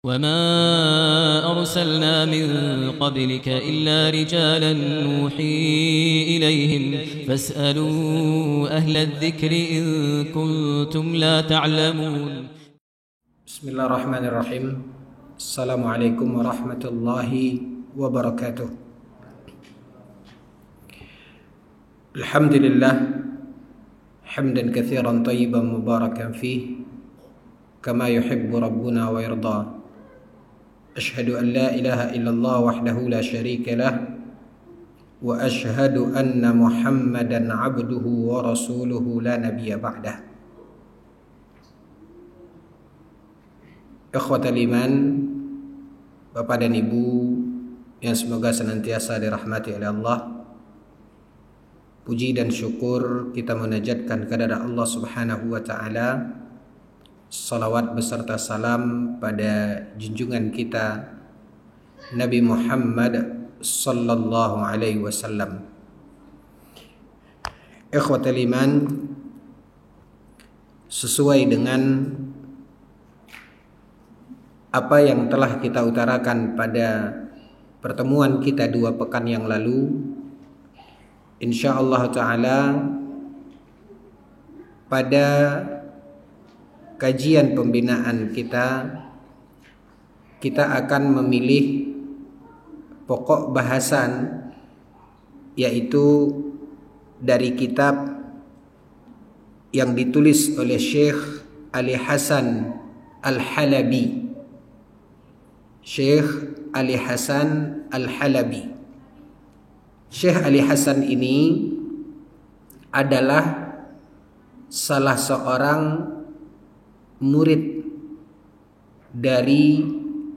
وما أرسلنا من قبلك إلا رجالا نوحي إليهم فاسألوا أهل الذكر إن كنتم لا تعلمون. بسم الله الرحمن الرحيم. السلام عليكم ورحمة الله وبركاته. الحمد لله حمدا كثيرا طيبا مباركا فيه كما يحب ربنا ويرضى. أشهد أن لا إله إلا الله وحده لا شريك له وأشهد أن محمدا عبده ورسوله لا نبي بعده. Ikhwatal iman, Bapak dan Ibu yang semoga senantiasa dirahmati oleh Allah, puji dan syukur kita menajatkan kepada Allah Subhanahu wa taala. Salawat beserta salam pada junjungan kita Nabi Muhammad sallallahu alaihi wasallam. Ikhwatal iman, sesuai dengan apa yang telah kita utarakan pada pertemuan kita 2 pekan yang lalu, insyaallah ta'ala pada kajian pembinaan kita akan memilih pokok bahasan, yaitu dari kitab yang ditulis oleh Syekh Ali Hasan Al-Halabi. Syekh Ali Hasan Al-Halabi. Syekh Ali Hasan ini adalah salah seorang murid dari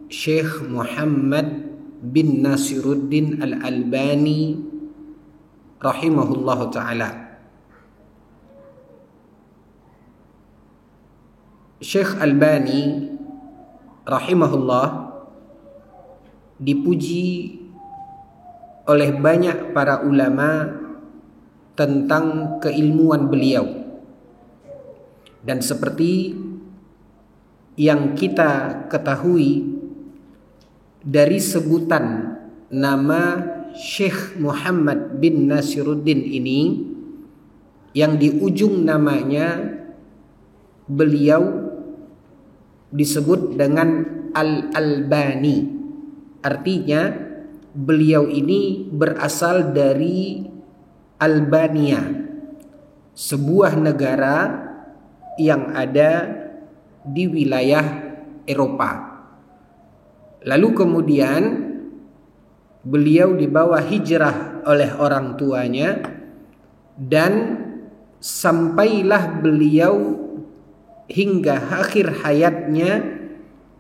Syekh Muhammad bin Nasiruddin Al-Albani rahimahullahu ta'ala. Syekh Albani rahimahullah dipuji oleh banyak para ulama tentang keilmuan beliau. Dan seperti yang kita ketahui dari sebutan nama Syekh Muhammad bin Nasiruddin ini, yang di ujung namanya beliau disebut dengan Al-Albani. Artinya beliau ini berasal dari Albania, sebuah negara yang ada di wilayah Eropa. Lalu kemudian beliau dibawa hijrah oleh orang tuanya, dan sampailah beliau hingga akhir hayatnya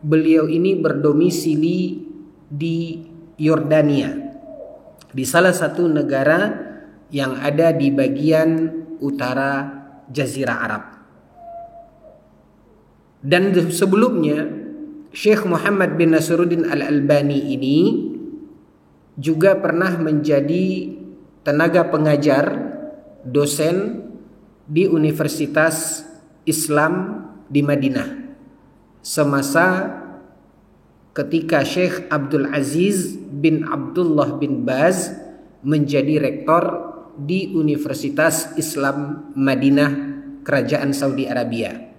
beliau ini berdomisili di Yordania, di salah satu negara yang ada di bagian utara Jazirah Arab. Dan sebelumnya Syekh Muhammad bin Nasiruddin Al-Albani ini juga pernah menjadi tenaga pengajar, dosen di Universitas Islam di Madinah semasa ketika Syekh Abdul Aziz bin Abdullah bin Baz menjadi rektor di Universitas Islam Madinah, Kerajaan Saudi Arabia.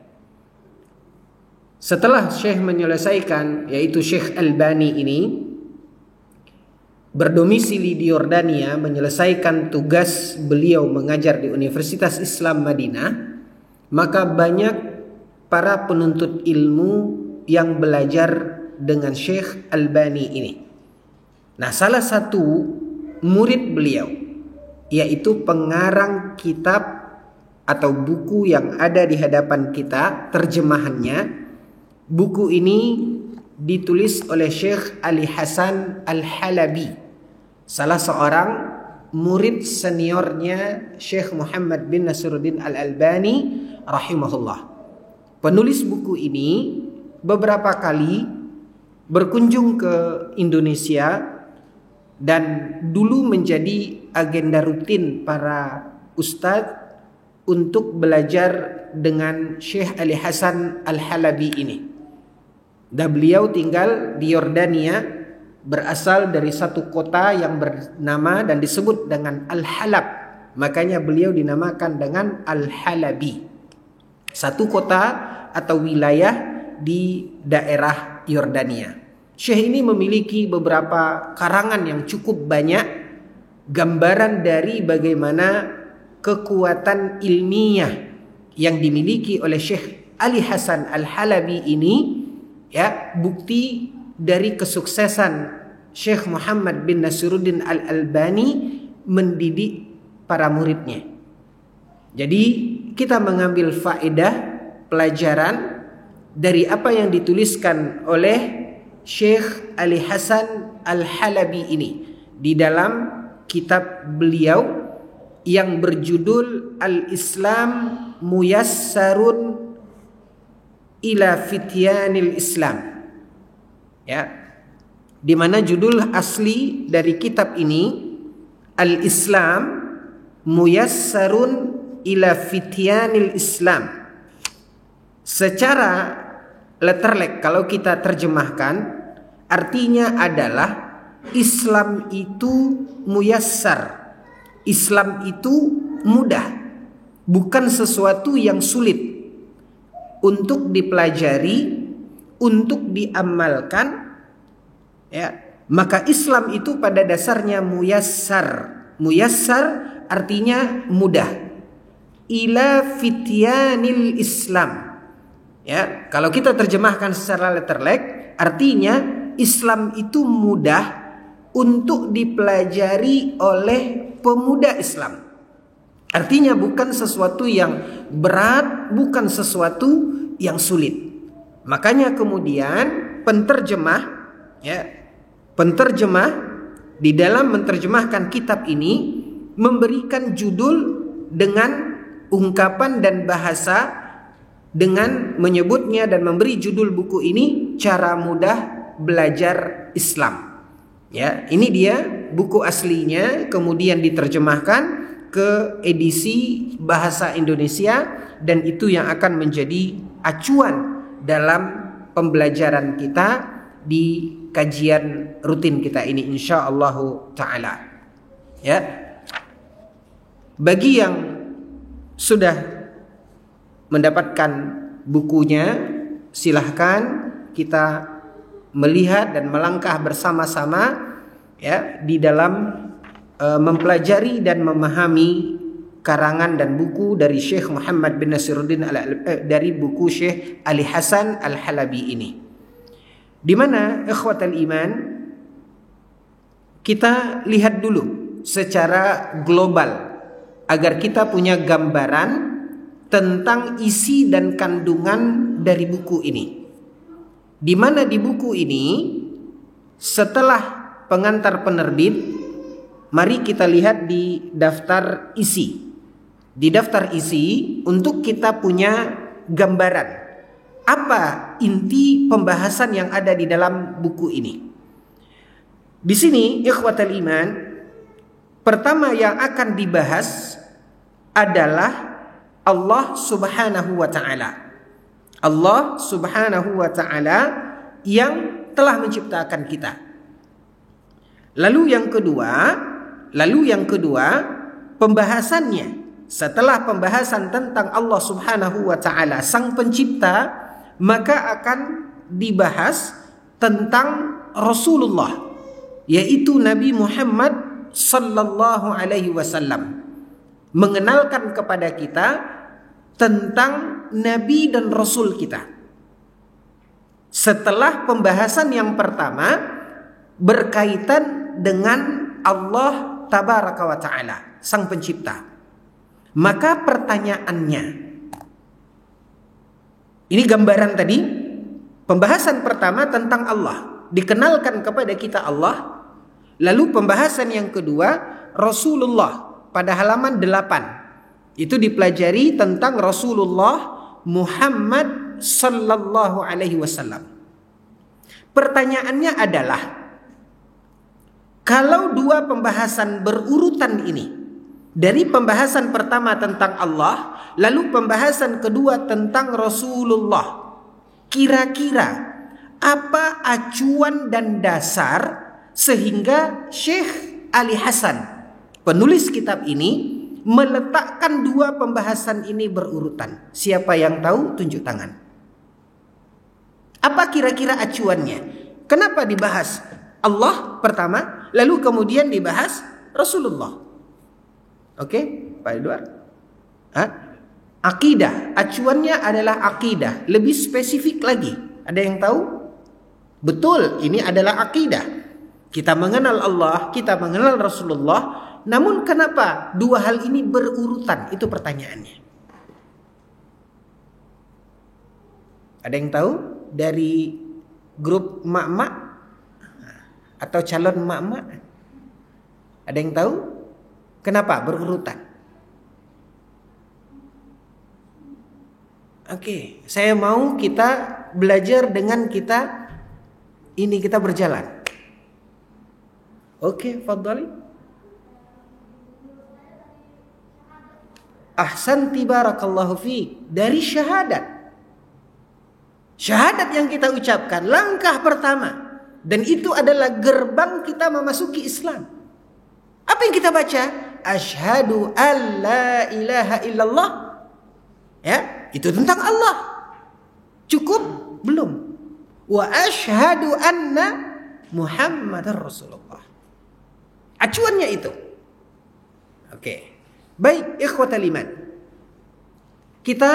Setelah Syekh menyelesaikan, yaitu Syekh Albani ini berdomisili di Yordania, menyelesaikan tugas beliau mengajar di Universitas Islam Madinah, maka banyak para penuntut ilmu yang belajar dengan Syekh Albani ini. Nah, salah satu murid beliau, yaitu pengarang kitab atau buku yang ada di hadapan kita, terjemahannya. Buku ini ditulis oleh Syekh Ali Hasan Al-Halabi, salah seorang murid seniornya Syekh Muhammad bin Nasiruddin Al-Albani rahimahullah. Penulis buku ini beberapa kali berkunjung ke Indonesia dan dulu menjadi agenda rutin para ustadz untuk belajar dengan Syekh Ali Hasan Al-Halabi ini. Dan beliau tinggal di Yordania, berasal dari satu kota yang bernama dan disebut dengan Al-Halab. Makanya beliau dinamakan dengan Al-Halabi. Satu kota atau wilayah di daerah Yordania. Syekh ini memiliki beberapa karangan yang cukup banyak, gambaran dari bagaimana kekuatan ilmiah yang dimiliki oleh Syekh Ali Hasan Al-Halabi ini, ya, bukti dari kesuksesan Syekh Muhammad bin Nasiruddin Al-Albani mendidik para muridnya. Jadi kita mengambil faedah pelajaran dari apa yang dituliskan oleh Syekh Ali Hasan Al-Halabi ini di dalam kitab beliau yang berjudul Al-Islam Muyassarun ila Fityanil Islam, ya, di mana judul asli dari kitab ini Al-Islam Muyassarun ila Fityanil Islam. Secara letterlek kalau kita terjemahkan, artinya adalah Islam itu muyassar, Islam itu mudah, bukan sesuatu yang sulit untuk dipelajari, untuk diamalkan, ya. Maka Islam itu pada dasarnya muyassar. Muyassar artinya mudah. Ila fityanil Islam, ya. Kalau kita terjemahkan secara letterlek, artinya Islam itu mudah untuk dipelajari oleh pemuda Islam. Artinya bukan sesuatu yang berat, bukan sesuatu yang sulit. Makanya kemudian penterjemah, ya, penterjemah di dalam menerjemahkan kitab ini memberikan judul dengan ungkapan dan bahasa dengan menyebutnya dan memberi judul buku ini Cara Mudah Belajar Islam. Ya, ini dia buku aslinya, kemudian diterjemahkan ke edisi bahasa Indonesia, dan itu yang akan menjadi acuan dalam pembelajaran kita di kajian rutin kita ini insyaallah taala. Ya. Bagi yang sudah mendapatkan bukunya, silahkan kita melihat dan melangkah bersama-sama, ya, di dalam mempelajari dan memahami karangan dan buku dari Syekh Muhammad bin Nasiruddin dari buku Syekh Ali Hasan Al-Halabi ini. Di mana ikhwatal iman, kita lihat dulu secara global agar kita punya gambaran tentang isi dan kandungan dari buku ini. Di mana di buku ini setelah pengantar penerbit, mari kita lihat di daftar isi. Di daftar isi untuk kita punya gambaran apa inti pembahasan yang ada di dalam buku ini. Di sini ikhwatal iman, pertama yang akan dibahas adalah Allah Subhanahu wa taala. Allah Subhanahu wa taala yang telah menciptakan kita. Lalu yang kedua, pembahasannya setelah pembahasan tentang Allah Subhanahu wa taala sang pencipta, maka akan dibahas tentang Rasulullah, yaitu Nabi Muhammad sallallahu alaihi wasallam. Mengenalkan kepada kita tentang nabi dan rasul kita. Setelah pembahasan yang pertama berkaitan dengan Allah tabaraka wa taala, sang pencipta. Maka pertanyaannya, ini gambaran tadi, pembahasan pertama tentang Allah, dikenalkan kepada kita Allah. Lalu pembahasan yang kedua, Rasulullah pada halaman 8. Itu dipelajari tentang Rasulullah Muhammad sallallahu alaihi wasallam. Pertanyaannya adalah, kalau dua pembahasan berurutan ini, dari pembahasan pertama tentang Allah, lalu pembahasan kedua tentang Rasulullah, kira-kira apa acuan dan dasar sehingga Syekh Ali Hasan, penulis kitab ini, meletakkan dua pembahasan ini berurutan? Siapa yang tahu tunjuk tangan. Apa kira-kira acuannya? Kenapa dibahas Allah pertama, lalu kemudian dibahas Rasulullah? Oke, Pak Edward? Akidah, acuannya adalah akidah. Lebih spesifik lagi, ada yang tahu? Betul, ini adalah akidah. Kita mengenal Allah, kita mengenal Rasulullah. Namun kenapa dua hal ini berurutan? Itu pertanyaannya. Ada yang tahu dari grup mak-mak atau calon mak-mak? Ada yang tahu kenapa berurutan? Oke, saya mau kita belajar dengan kita berjalan. Oke, fadhali. Ahsanti barakallahu fiik. Dari syahadat. Syahadat yang kita ucapkan langkah pertama, dan itu adalah gerbang kita memasuki Islam. Apa yang kita baca? Asyhadu an la ilaha illallah. Ya, itu tentang Allah. Cukup? Belum. Wa asyhadu anna Muhammadar Rasulullah. Acuannya itu. Oke. Baik, ikhwatal iman. Kita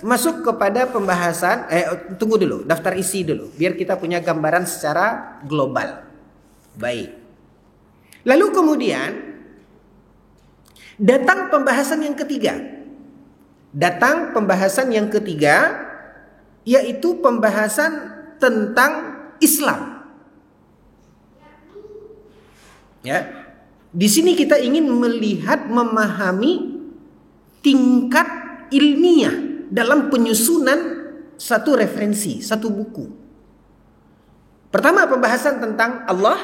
masuk kepada pembahasan. Tunggu dulu, daftar isi dulu, biar kita punya gambaran secara global. Baik. Lalu kemudian datang pembahasan yang ketiga. Yaitu pembahasan tentang Islam. Ya. Di sini kita ingin melihat, memahami tingkat ilmiah dalam penyusunan satu referensi, satu buku. Pertama, pembahasan tentang Allah.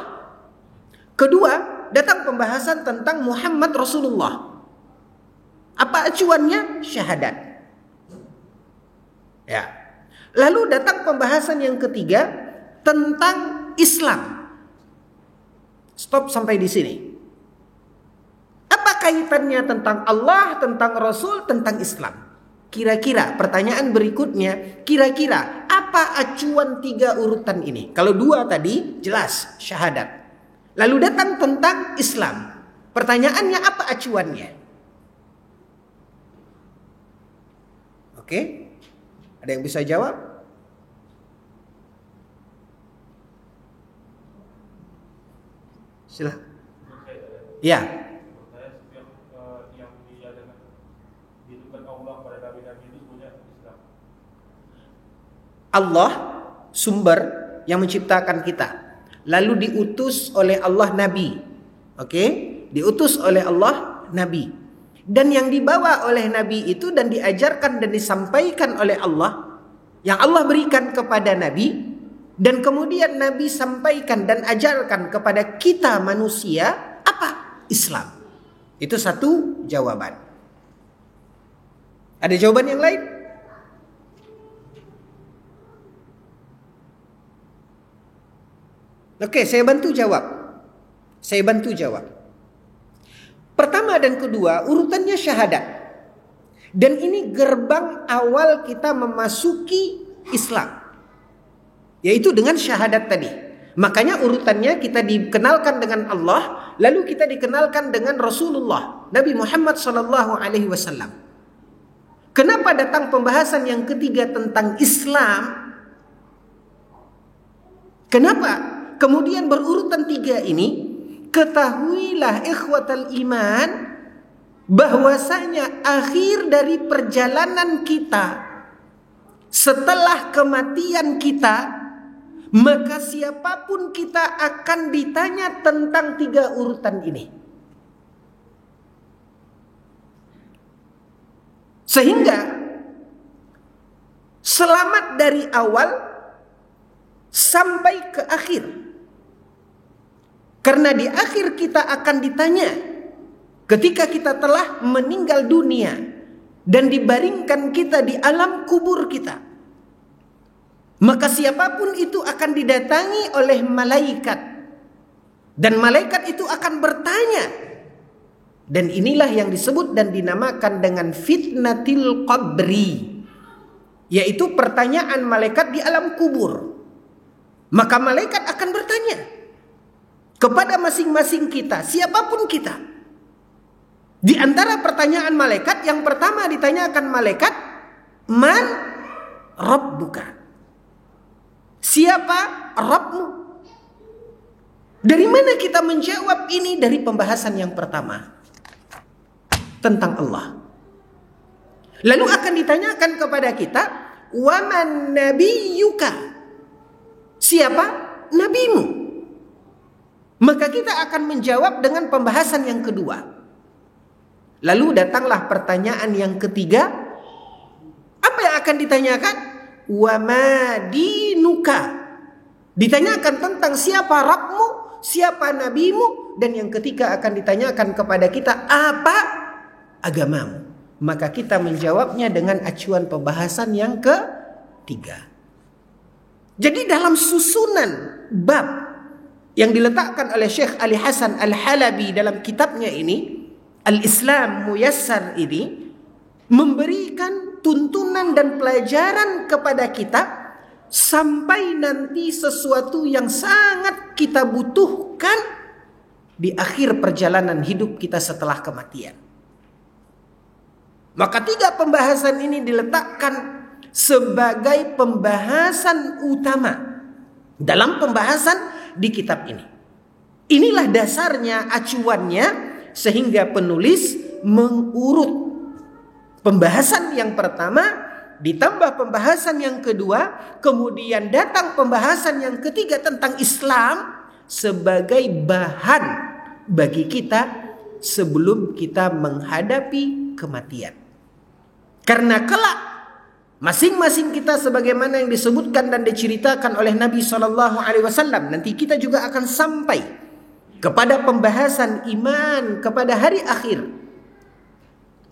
Kedua, datang pembahasan tentang Muhammad Rasulullah. Apa acuannya? Syahadat. Ya. Lalu datang pembahasan yang ketiga tentang Islam. Stop sampai di sini. Apa kaitannya tentang Allah, tentang Rasul, tentang Islam? Kira-kira pertanyaan berikutnya, kira-kira apa acuan tiga urutan ini? Kalau dua tadi jelas syahadat. Lalu datang tentang Islam. Pertanyaannya apa acuannya? Oke? Ada yang bisa jawab? Silakan. Ya. Allah sumber yang menciptakan kita, lalu diutus oleh Allah Nabi. Oke? Diutus oleh Allah Nabi. Dan yang dibawa oleh Nabi itu dan diajarkan dan disampaikan oleh Allah, yang Allah berikan kepada Nabi, dan kemudian Nabi sampaikan dan ajarkan kepada kita manusia, apa? Islam. Itu satu jawaban. Ada jawaban yang lain? Oke, saya bantu jawab. Pertama dan kedua, urutannya syahadat. Dan ini gerbang awal kita memasuki Islam, yaitu dengan syahadat tadi. Makanya urutannya kita dikenalkan dengan Allah, lalu kita dikenalkan dengan Rasulullah, Nabi Muhammad SAW. Kenapa datang pembahasan yang ketiga tentang Islam? Kenapa kemudian berurutan tiga ini? Ketahuilah ikhwatal iman, bahwasanya akhir dari perjalanan kita setelah kematian kita, maka siapapun kita akan ditanya tentang tiga urutan ini. Sehingga selamat dari awal sampai ke akhir. Karena di akhir kita akan ditanya ketika kita telah meninggal dunia dan dibaringkan kita di alam kubur kita. maka siapapun itu akan didatangi oleh malaikat, dan malaikat itu akan bertanya. Dan inilah yang disebut dan dinamakan dengan fitnatil qabri, yaitu pertanyaan malaikat di alam kubur. Maka malaikat akan bertanya kepada masing-masing kita, siapapun kita. Di antara pertanyaan malaikat, yang pertama ditanyakan malaikat, man rabbuka? Siapa Rabbmu? Dari mana kita menjawab ini? Dari pembahasan yang pertama tentang Allah. Lalu akan ditanyakan kepada kita, waman nabiyyuka? Siapa nabimu? Maka kita akan menjawab dengan pembahasan yang kedua. Lalu datanglah pertanyaan yang ketiga. Apa yang akan ditanyakan? Wama dinuka? Ditanyakan tentang siapa Rabbmu, siapa nabimu, dan yang ketiga akan ditanyakan kepada kita, apa agamamu? Maka kita menjawabnya dengan acuan pembahasan yang ketiga. Jadi dalam susunan bab yang diletakkan oleh Syekh Ali Hasan Al-Halabi dalam kitabnya ini, Al-Islam Muyassar ini, memberikan tuntunan dan pelajaran kepada kita sampai nanti sesuatu yang sangat kita butuhkan di akhir perjalanan hidup kita setelah kematian. Maka tiga pembahasan ini diletakkan sebagai pembahasan utama dalam pembahasan di kitab ini. Inilah dasarnya, acuannya, sehingga penulis mengurut pembahasan yang pertama, ditambah pembahasan yang kedua, kemudian datang pembahasan yang ketiga tentang Islam sebagai bahan bagi kita sebelum kita menghadapi kematian. Karena kelak masing-masing kita sebagaimana yang disebutkan dan diceritakan oleh Nabi SAW, nanti kita juga akan sampai kepada pembahasan iman kepada hari akhir,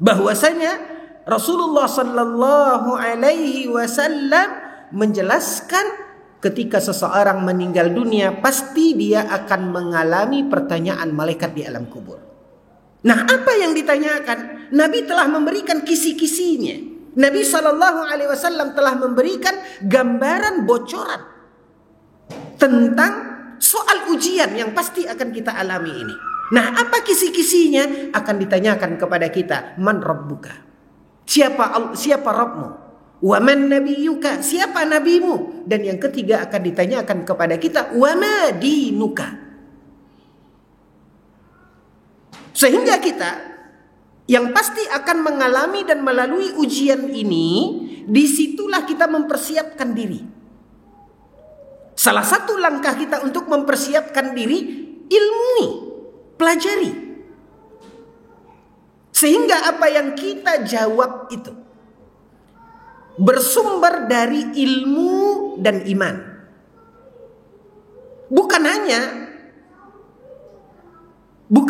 bahwasanya Rasulullah sallallahu alaihi wasallam menjelaskan ketika seseorang meninggal dunia pasti dia akan mengalami pertanyaan malaikat di alam kubur. Nah, apa yang ditanyakan? Nabi telah memberikan kisi-kisinya. Nabi sallallahu alaihi wasallam telah memberikan gambaran bocoran tentang soal ujian yang pasti akan kita alami ini. Nah, apa kisi-kisinya? Akan ditanyakan kepada kita, man rabbuka? Siapa Rabbmu? Wa man nabiyyuka? Siapa nabimu? Dan yang ketiga akan ditanyakan kepada kita, wa ma dinuka? Sehingga kita yang pasti akan mengalami dan melalui ujian ini, disitulah kita mempersiapkan diri. Salah satu langkah kita untuk mempersiapkan diri, ilmui, pelajari. Sehingga apa yang kita jawab itu bersumber dari ilmu dan iman. Bukan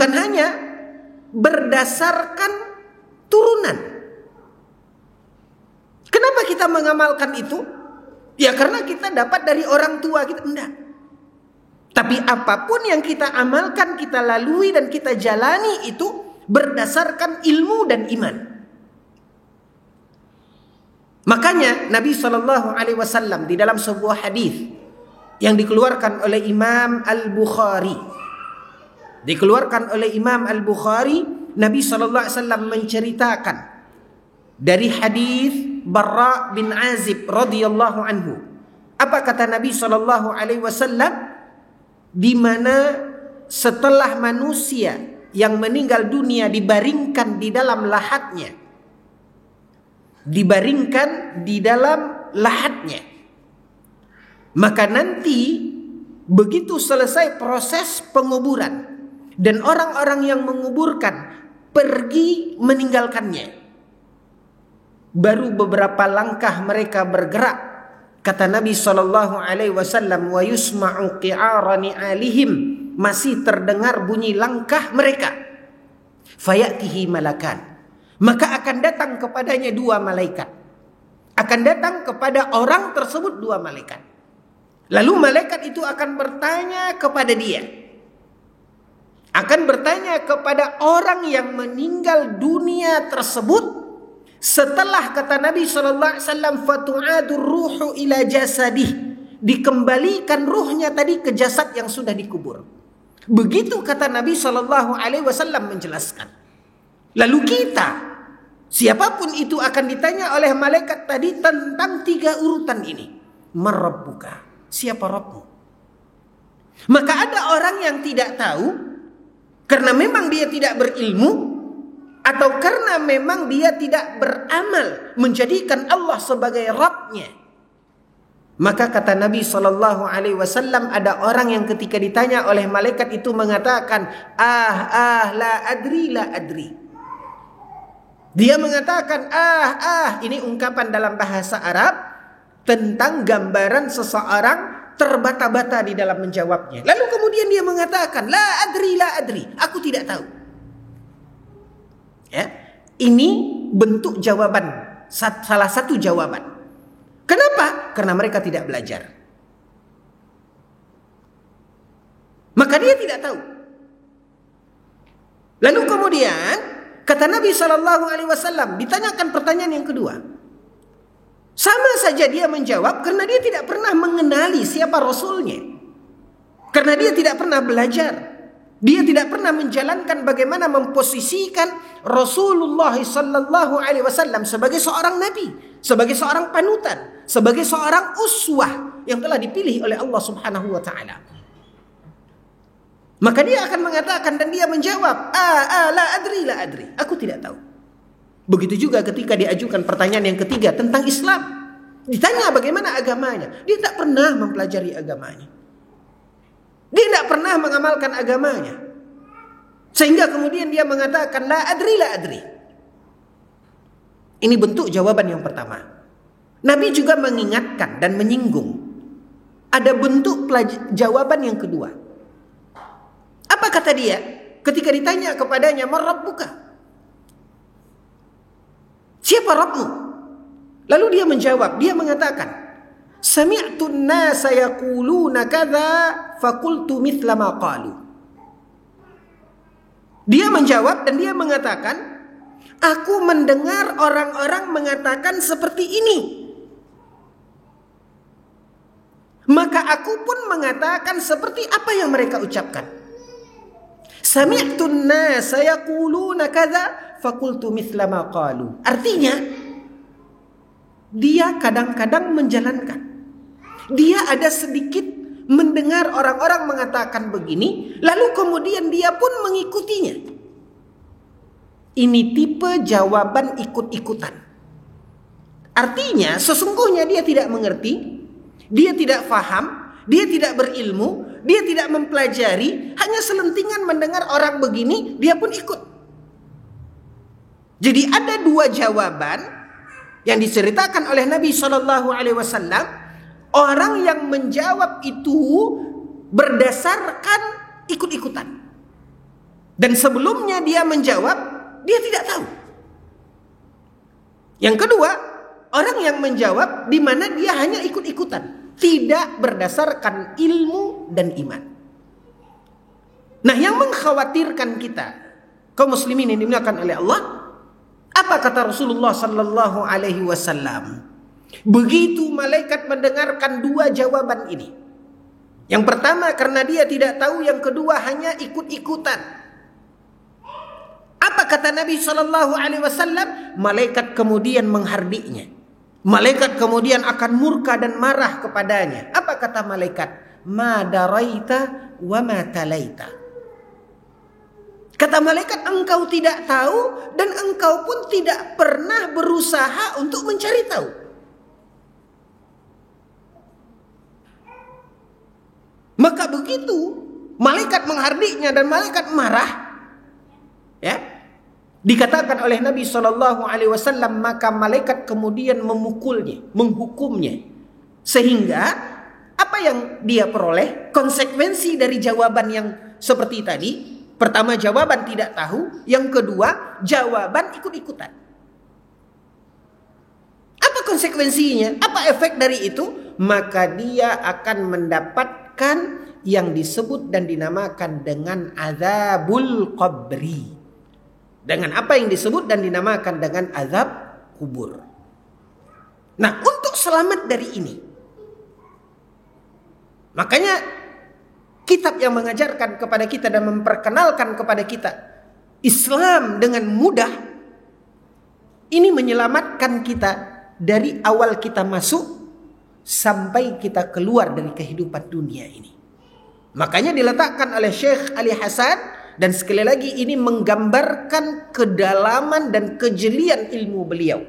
hanya berdasarkan turunan. Kenapa kita mengamalkan itu? Ya karena kita dapat dari orang tua kita. Enggak. Tapi apapun yang kita amalkan, kita lalui dan kita jalani itu berdasarkan ilmu dan iman. Makanya Nabi SAW di dalam sebuah hadis yang dikeluarkan oleh Imam Al-Bukhari, Nabi SAW menceritakan dari hadis Barra bin Azib radhiyallahu anhu. Apa kata Nabi SAW? Di mana setelah manusia yang meninggal dunia dibaringkan di dalam lahatnya, maka nanti begitu selesai proses penguburan dan orang-orang yang menguburkan pergi meninggalkannya, baru beberapa langkah mereka bergerak. Kata Nabi SAW, wa yusma'u qi'ara ni'alihim, masih terdengar bunyi langkah mereka. Fayatihi malakan, maka akan datang kepadanya dua malaikat. akan datang kepada orang tersebut 2 malaikat. Lalu malaikat itu akan bertanya kepada dia. Akan bertanya kepada orang yang meninggal dunia tersebut. Setelah kata Nabi SAW, fatu'adur ruhu ila jasadih, dikembalikan ruhnya tadi ke jasad yang sudah dikubur. Begitu kata Nabi SAW menjelaskan. Lalu kita, siapapun itu akan ditanya oleh malaikat tadi tentang 3 urutan ini. Marabbuka, siapa Rabbmu? Maka ada orang yang tidak tahu karena memang dia tidak berilmu, atau karena memang dia tidak beramal menjadikan Allah sebagai Rabbnya. Maka kata Nabi SAW, ada orang yang ketika ditanya oleh malaikat itu mengatakan, la adri. Dia mengatakan ini ungkapan dalam bahasa Arab tentang gambaran seseorang terbata-bata di dalam menjawabnya. Lalu kemudian dia mengatakan, la adri, aku tidak tahu. Ya, ini bentuk jawaban, salah satu jawaban. Kenapa? Karena mereka tidak belajar. Maka dia tidak tahu. Lalu kemudian kata Nabi SAW, ditanyakan pertanyaan yang kedua. Sama saja dia menjawab karena dia tidak pernah mengenali siapa Rasulnya. Karena dia tidak pernah belajar. Dia tidak pernah menjalankan bagaimana memposisikan Rasulullah SAW sebagai seorang nabi, sebagai seorang panutan, sebagai seorang uswah yang telah dipilih oleh Allah Subhanahu wa taala. Maka dia akan mengatakan dan dia menjawab, la adri. Aku tidak tahu. Begitu juga ketika diajukan pertanyaan yang ketiga tentang Islam. Ditanya bagaimana agamanya. Dia tak pernah mempelajari agamanya. Dia tidak pernah mengamalkan agamanya. Sehingga kemudian dia mengatakan la adri. Ini bentuk jawaban yang pertama. Nabi juga mengingatkan dan menyinggung. Ada bentuk jawaban yang kedua. Apa kata dia? Ketika ditanya kepadanya, "Man rabbuka?" Siapa Rabbmu? Lalu dia menjawab, dia mengatakan, "Sami'tu an-nasa yaquluna kadza faqultu mithla ma qalu." Dia menjawab dan dia mengatakan, "Aku mendengar orang-orang mengatakan seperti ini. Maka aku pun mengatakan seperti apa yang mereka ucapkan." Sami'tu an-nasa yaquluna kadza faqultu mithla ma qalu. Artinya, dia kadang-kadang menjalankan. Dia ada sedikit mendengar orang-orang mengatakan begini, lalu kemudian dia pun mengikutinya. Ini tipe jawaban ikut-ikutan. Artinya sesungguhnya dia tidak mengerti, dia tidak faham, dia tidak berilmu, dia tidak mempelajari, hanya selentingan mendengar orang begini, dia pun ikut. Jadi ada dua jawaban yang diceritakan oleh Nabi SAW. Orang yang menjawab itu berdasarkan ikut-ikutan. Dan sebelumnya dia menjawab, dia tidak tahu. Yang kedua, orang yang menjawab di mana dia hanya ikut-ikutan, tidak berdasarkan ilmu dan iman. Nah, yang mengkhawatirkan kita, kaum muslimin yang dimuliakan oleh Allah, apa kata Rasulullah sallallahu alaihi wasallam? Begitu malaikat mendengarkan dua jawaban ini. Yang pertama karena dia tidak tahu, yang kedua hanya ikut-ikutan. Apa kata Nabi SAW? Malaikat kemudian menghardiknya. Malaikat kemudian akan murka dan marah kepadanya. Apa kata malaikat? Ma daraita wa ma talaita. Kata malaikat, engkau tidak tahu dan engkau pun tidak pernah berusaha untuk mencari tahu. Maka begitu malaikat menghardiknya dan malaikat marah, ya, dikatakan oleh Nabi SAW, maka malaikat kemudian memukulnya, menghukumnya, sehingga apa yang dia peroleh, konsekuensi dari jawaban yang seperti tadi. Pertama, jawaban tidak tahu, yang kedua jawaban ikut-ikutan. Apa Apa konsekuensinya? Apa efek dari itu? Maka dia akan mendapatkan yang disebut dan dinamakan dengan azabul qabri. Dengan apa yang disebut dan dinamakan dengan azab kubur. Nah, untuk selamat dari ini, makanya kitab yang mengajarkan kepada kita dan memperkenalkan kepada kita Islam dengan mudah, ini menyelamatkan kita dari awal kita masuk sampai kita keluar dari kehidupan dunia ini. Makanya diletakkan oleh Syekh Ali Hasan, dan sekali lagi ini menggambarkan kedalaman dan kejelian ilmu beliau.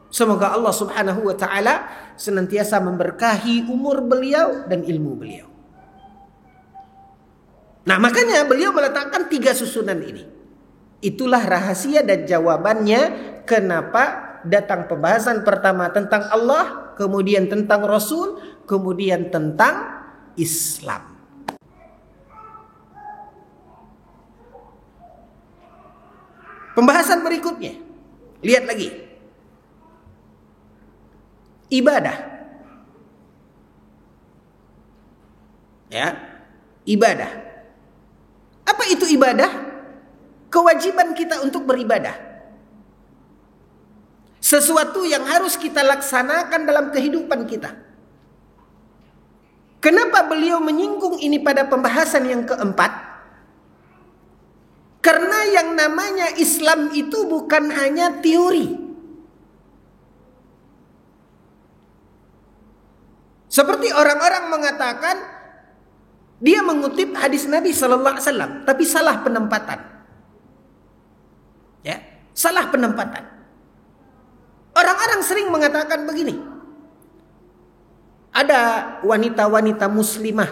Semoga Allah Subhanahu wa taala senantiasa memberkahi umur beliau dan ilmu beliau. Nah, makanya beliau meletakkan 3 susunan ini. Itulah rahasia dan jawabannya kenapa datang pembahasan pertama tentang Allah, kemudian tentang Rasul, kemudian tentang Islam. Pembahasan berikutnya, lihat lagi. Ibadah. Ya, ibadah. Apa itu ibadah? Kewajiban kita untuk beribadah. Sesuatu yang harus kita laksanakan dalam kehidupan kita. Kenapa beliau menyinggung ini pada pembahasan yang keempat? Karena yang namanya Islam itu bukan hanya teori. Seperti orang-orang mengatakan dia mengutip hadis Nabi sallallahu alaihi wasallam, tapi salah penempatan. Ya, salah penempatan. Orang-orang sering mengatakan begini. Ada wanita-wanita muslimah.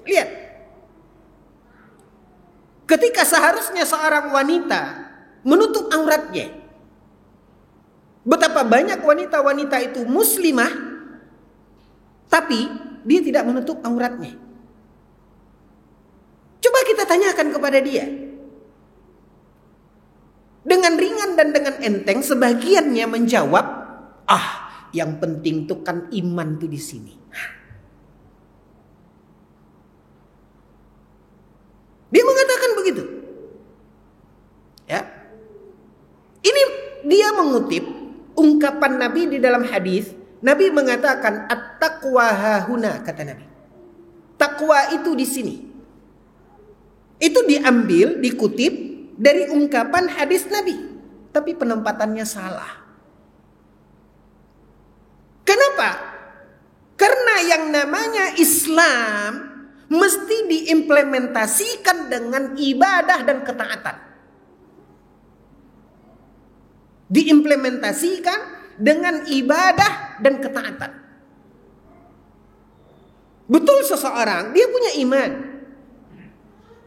Lihat. Ketika seharusnya seorang wanita menutup auratnya. Betapa banyak wanita-wanita itu muslimah, tapi dia tidak menutup auratnya. Coba kita tanyakan kepada dia. Dengan ringan dan dengan enteng sebagiannya menjawab, yang penting itu kan iman tuh di sini. Dia mengatakan begitu. Ya. Ini dia mengutip ungkapan Nabi di dalam hadis. Nabi mengatakan at-taqwa hahuna, kata Nabi. Takwa itu di sini. Itu diambil, dikutip dari ungkapan hadis Nabi, tapi penempatannya salah. Kenapa? Karena yang namanya Islam mesti diimplementasikan dengan ibadah dan ketaatan. Diimplementasikan dengan ibadah dan ketaatan. Betul seseorang, dia punya iman.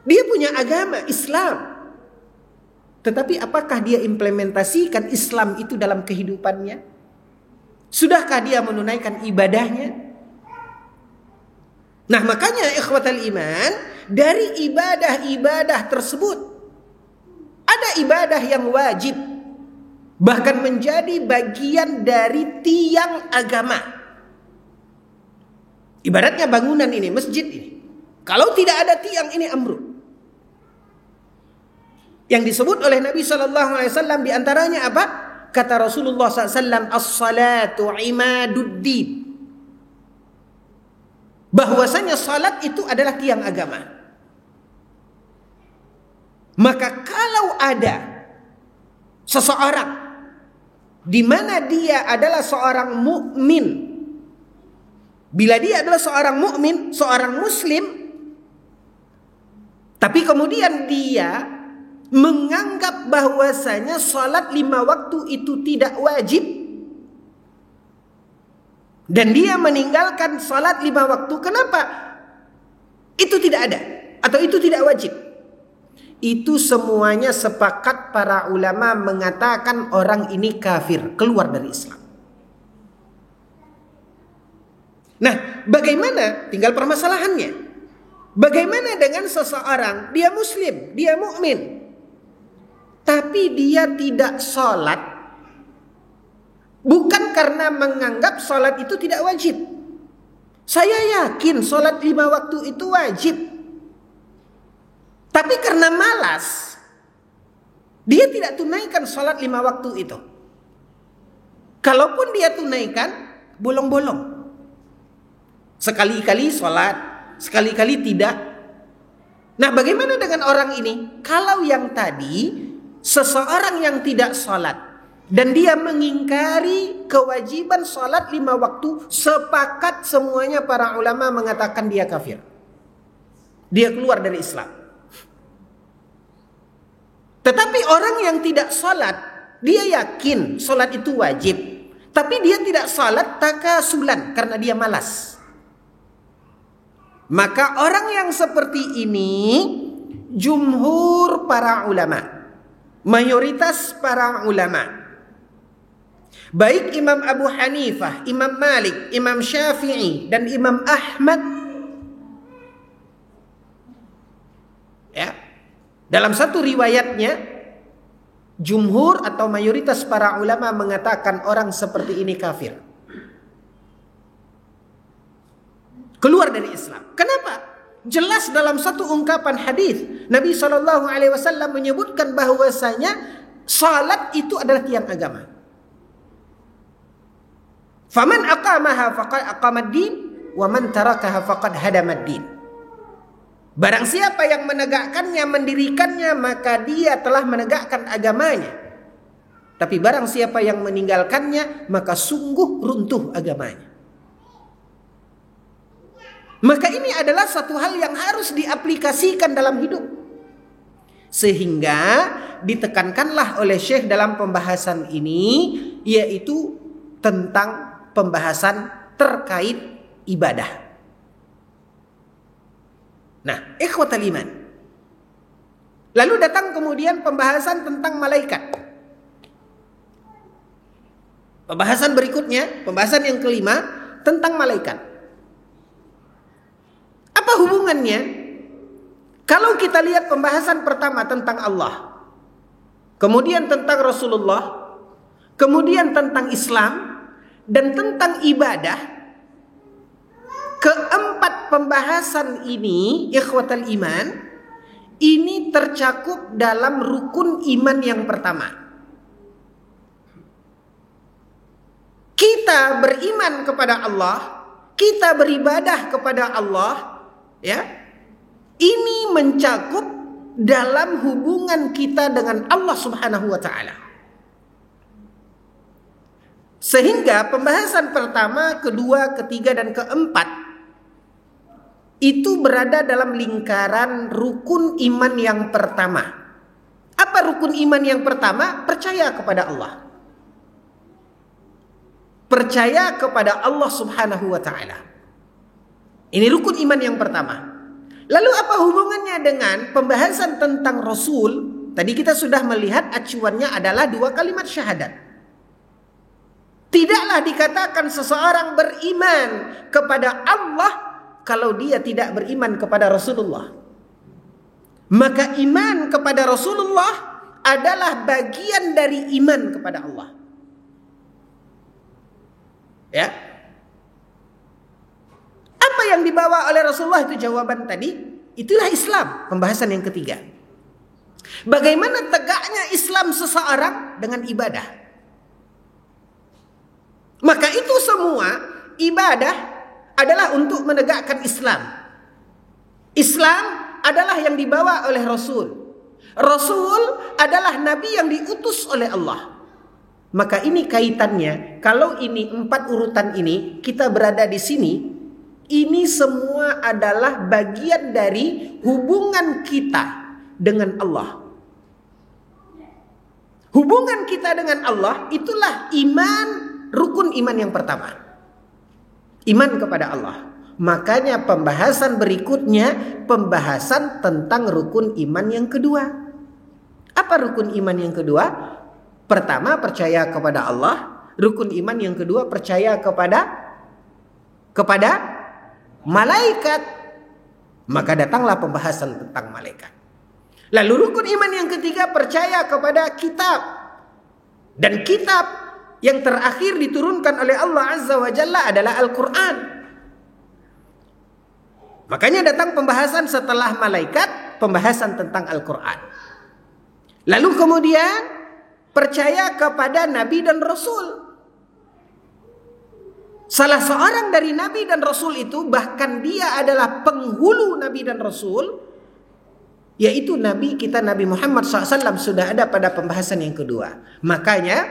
Dia punya agama Islam. Tetapi apakah dia implementasikan Islam itu dalam kehidupannya? Sudahkah dia menunaikan ibadahnya? Nah, makanya ikhwatal iman, dari ibadah-ibadah tersebut ada ibadah yang wajib, bahkan menjadi bagian dari tiang agama. Ibaratnya bangunan ini, masjid ini, kalau tidak ada tiang ini ambruk. Yang disebut oleh Nabi SAW diantaranya apa? Kata Rasulullah SAW, as-salatu imaduddin. Bahwasanya salat itu adalah tiang agama. Maka kalau ada seseorang di mana dia adalah seorang mukmin, bila dia adalah seorang mukmin, seorang muslim, tapi kemudian dia menganggap bahwasanya salat 5 waktu itu tidak wajib, dan dia meninggalkan salat 5 waktu. Kenapa? Itu tidak ada atau itu tidak wajib. Itu semuanya sepakat para ulama mengatakan orang ini kafir, keluar dari Islam. Nah, bagaimana? Tinggal permasalahannya. Bagaimana dengan seseorang, dia muslim, dia mukmin, tapi dia tidak sholat Bukan karena menganggap sholat itu tidak wajib. Saya yakin sholat 5 waktu itu wajib. Tapi karena malas, dia tidak tunaikan sholat 5 waktu itu. Kalaupun dia tunaikan, bolong-bolong. Sekali-kali sholat, sekali-kali tidak. Nah, bagaimana dengan orang ini? Kalau yang tadi, seseorang yang tidak sholat dan dia mengingkari kewajiban sholat 5 waktu, sepakat semuanya para ulama mengatakan dia kafir. Dia keluar dari Islam. Tetapi orang yang tidak sholat, dia yakin sholat itu wajib, tapi dia tidak sholat takasulan karena dia malas. Maka orang yang seperti ini, jumhur para ulama, mayoritas para ulama, baik Imam Abu Hanifah, Imam Malik, Imam Syafi'i, dan Imam Ahmad, ya, dalam satu riwayatnya, jumhur atau mayoritas para ulama mengatakan orang seperti ini kafir, keluar dari Islam. Kenapa? Jelas dalam satu ungkapan hadis Nabi SAW menyebutkan bahwasanya salat itu adalah tiang agama. Faman aqamaha faqad aqamad din wa man tarakaha faqad hadamad din. Barang siapa yang menegakkannya, mendirikannya, maka dia telah menegakkan agamanya. Tapi barang siapa yang meninggalkannya, maka sungguh runtuh agamanya. Maka ini adalah satu hal yang harus diaplikasikan dalam hidup. Sehingga ditekankanlah oleh Syekh dalam pembahasan ini, yaitu tentang pembahasan terkait ibadah. Nah, ikhwatal iman. Lalu datang kemudian pembahasan tentang malaikat. Pembahasan berikutnya, pembahasan yang kelima, tentang malaikat. Apa hubungannya? Kalau kita lihat pembahasan pertama tentang Allah, kemudian tentang Rasulullah, kemudian tentang Islam, dan tentang ibadah, keempat pembahasan ini, ikhwatal iman, ini tercakup dalam rukun iman yang pertama. Kita beriman kepada Allah, kita beribadah kepada Allah, ya, ini mencakup dalam hubungan kita dengan Allah Subhanahu wa Ta'ala. Sehingga pembahasan pertama, kedua, ketiga, dan keempat itu berada dalam lingkaran rukun iman yang pertama. Apa rukun iman yang pertama? Percaya kepada Allah. Percaya kepada Allah Subhanahu wa Ta'ala. Ini rukun iman yang pertama. Lalu apa hubungannya dengan pembahasan tentang Rasul? Tadi kita sudah melihat acuannya adalah 2 kalimat syahadat. Tidaklah dikatakan seseorang beriman kepada Allah kalau dia tidak beriman kepada Rasulullah. Maka iman kepada Rasulullah adalah bagian dari iman kepada Allah. Ya. Apa yang dibawa oleh Rasulullah itu jawaban tadi. Itulah Islam, pembahasan yang ketiga. Bagaimana tegaknya Islam seseorang dengan ibadah. Maka itu semua ibadah adalah untuk menegakkan Islam. Islam adalah yang dibawa oleh Rasul. Rasul adalah Nabi yang diutus oleh Allah. Maka ini kaitannya. Kalau ini 4 urutan ini kita berada di sini, ini semua adalah bagian dari hubungan kita dengan Allah. Hubungan kita dengan Allah itulah iman, rukun iman yang pertama. Iman kepada Allah. Makanya pembahasan berikutnya, pembahasan tentang rukun iman yang kedua. Apa rukun iman yang kedua? Pertama, percaya kepada Allah. Rukun iman yang kedua, percaya kepada malaikat. Maka datanglah pembahasan tentang malaikat. Lalu rukun iman yang ketiga, percaya kepada kitab. Dan kitab yang terakhir diturunkan oleh Allah Azza wa Jalla adalah Al-Quran. Makanya datang pembahasan setelah malaikat, pembahasan tentang Al-Quran. Lalu kemudian percaya kepada Nabi dan Rasul. Salah seorang dari Nabi dan Rasul itu, bahkan dia adalah penghulu Nabi dan Rasul, yaitu Nabi kita Nabi Muhammad SAW, sudah ada pada pembahasan yang kedua. Makanya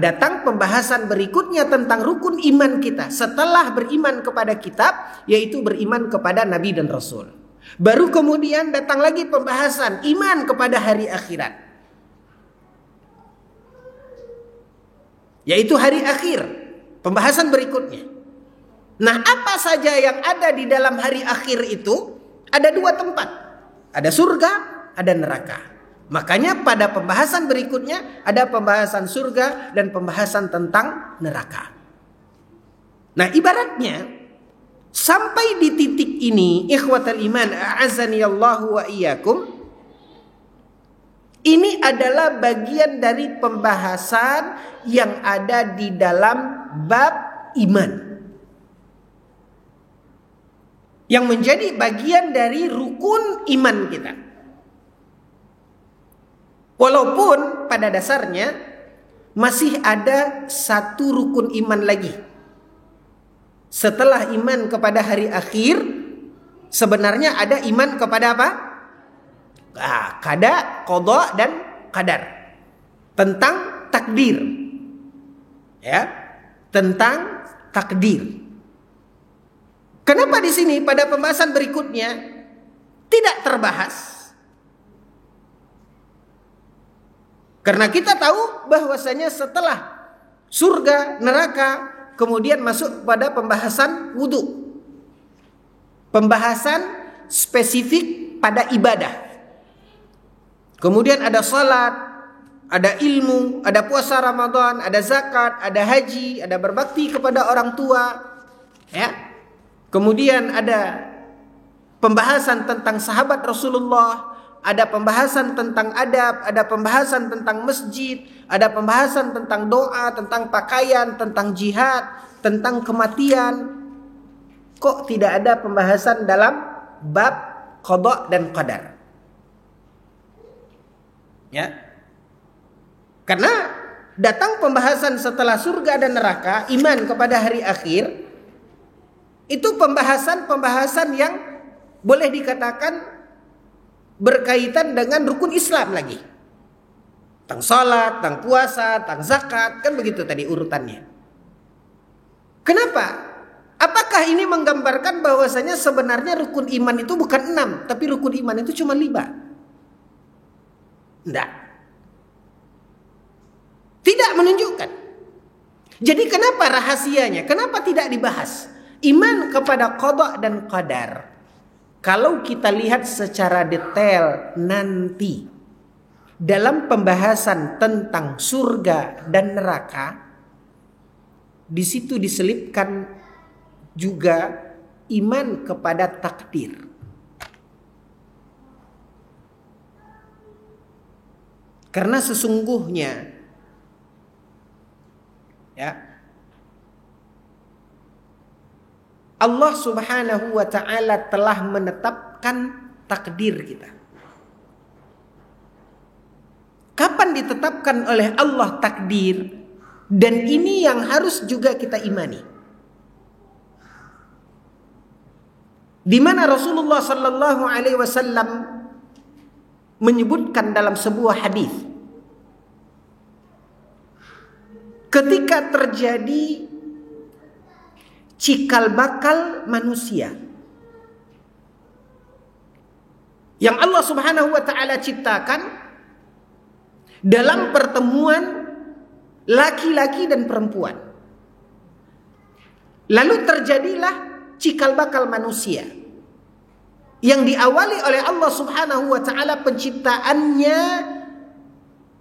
datang pembahasan berikutnya tentang rukun iman kita setelah beriman kepada kitab, yaitu beriman kepada Nabi dan Rasul. Baru kemudian datang lagi pembahasan iman kepada hari akhirat, yaitu hari akhir. Pembahasan berikutnya. Nah, apa saja yang ada di dalam hari akhir itu? Ada dua tempat. Ada surga, ada neraka. Makanya pada pembahasan berikutnya ada pembahasan surga dan pembahasan tentang neraka. Nah, ibaratnya sampai di titik ini, ikhwatal iman, a'azaniyallahu wa iyyakum, ini adalah bagian dari pembahasan yang ada di dalam bab iman, yang menjadi bagian dari rukun iman kita. Walaupun pada dasarnya masih ada satu rukun iman lagi. Setelah iman kepada hari akhir, sebenarnya ada iman kepada apa? Qada dan qadar. Tentang takdir. Ya, tentang takdir. Kenapa di sini pada pembahasan berikutnya tidak terbahas? Karena kita tahu bahwasanya setelah surga, neraka, kemudian masuk pada pembahasan wudu. Pembahasan spesifik pada ibadah. Kemudian ada salat, ada ilmu, ada puasa Ramadan, ada zakat, ada haji, ada berbakti kepada orang tua, ya. Kemudian ada pembahasan tentang sahabat Rasulullah, ada pembahasan tentang adab, ada pembahasan tentang masjid, ada pembahasan tentang doa, tentang pakaian, tentang jihad, tentang kematian. Kok tidak ada pembahasan dalam bab qada dan qadar? Ya. Karena datang pembahasan setelah surga dan neraka, iman kepada hari akhir, itu pembahasan yang boleh dikatakan berkaitan dengan rukun Islam lagi. Tentang salat, tentang puasa, tentang zakat, kan begitu tadi urutannya. Kenapa? Apakah ini menggambarkan bahwasanya sebenarnya rukun iman itu bukan 6, tapi rukun iman itu cuma 5? Tidak. Tidak menunjukkan. Jadi kenapa rahasianya? Kenapa tidak dibahas? Iman kepada qada dan qadar, kalau kita lihat secara detail nanti dalam pembahasan tentang surga dan neraka, di situ diselipkan juga iman kepada takdir. Karena sesungguhnya, ya, Allah Subhanahu wa ta'ala telah menetapkan takdir kita. Kapan ditetapkan oleh Allah takdir? Dan ini yang harus juga kita imani. Di mana Rasulullah sallallahu alaihi wasallam menyebutkan dalam sebuah hadis, ketika terjadi cikal bakal manusia yang Allah Subhanahu wa ta'ala ciptakan dalam pertemuan laki-laki dan perempuan, lalu terjadilah cikal bakal manusia yang diawali oleh Allah Subhanahu wa ta'ala penciptaannya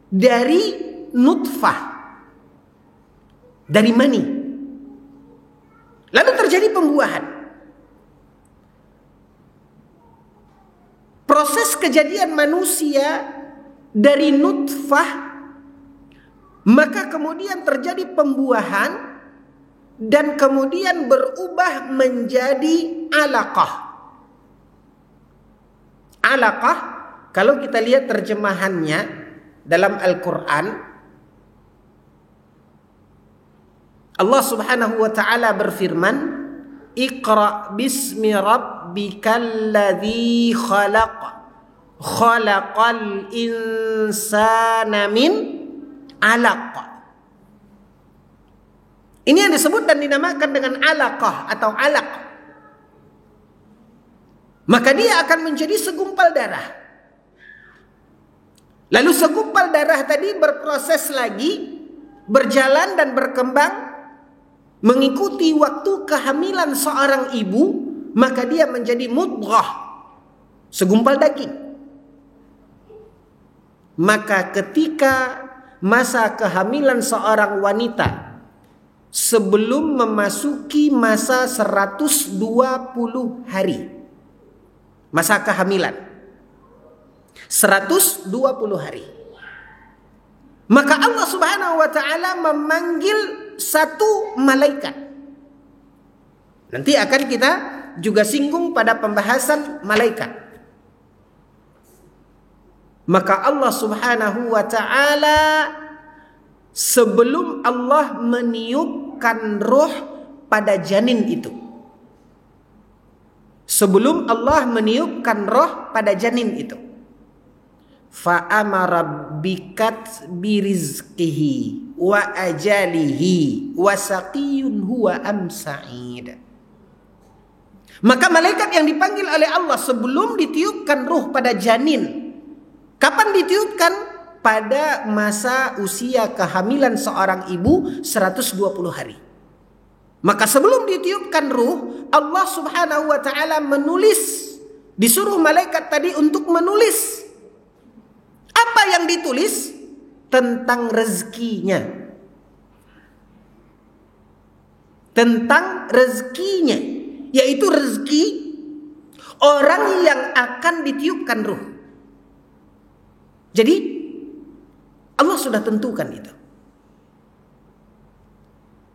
dari nutfah, dari mani. Lalu terjadi pembuahan. Proses kejadian manusia dari nutfah Maka kemudian terjadi pembuahan dan kemudian berubah menjadi alaqah. Alaqah, kalau kita lihat terjemahannya dalam Al-Quran, Allah Subhanahu wa ta'ala berfirman, Iqra bismi rabbikal ladzi khalaq, khalaqal insana min alaq. Ini yang disebut dan dinamakan dengan alaqah atau alaq. Maka dia akan menjadi segumpal darah. Lalu segumpal darah tadi berproses lagi, berjalan dan berkembang, mengikuti waktu kehamilan seorang ibu, maka dia menjadi mudghah, segumpal daging. Maka ketika masa kehamilan seorang wanita sebelum memasuki masa 120 hari, masa kehamilan 120 hari, maka Allah Subhanahu wa ta'ala memanggil satu malaikat. Nanti akan kita juga singgung pada pembahasan malaikat. Maka Allah Subhanahu wa ta'ala sebelum Allah meniupkan roh pada janin itu, sebelum Allah meniupkan roh pada janin itu, fa'amara bikat birizqihi wa ajalihi wa saqiyun huwa am sa'id. Maka malaikat yang dipanggil oleh Allah sebelum ditiupkan ruh pada janin, kapan ditiupkan? Pada masa usia kehamilan seorang ibu 120 hari. Maka sebelum ditiupkan ruh, Allah Subhanahu wa ta'ala menulis, disuruh malaikat tadi untuk menulis. Apa yang ditulis? Tentang rezekinya. Tentang rezekinya, yaitu rezeki orang yang akan ditiupkan ruh. Jadi Allah sudah tentukan itu.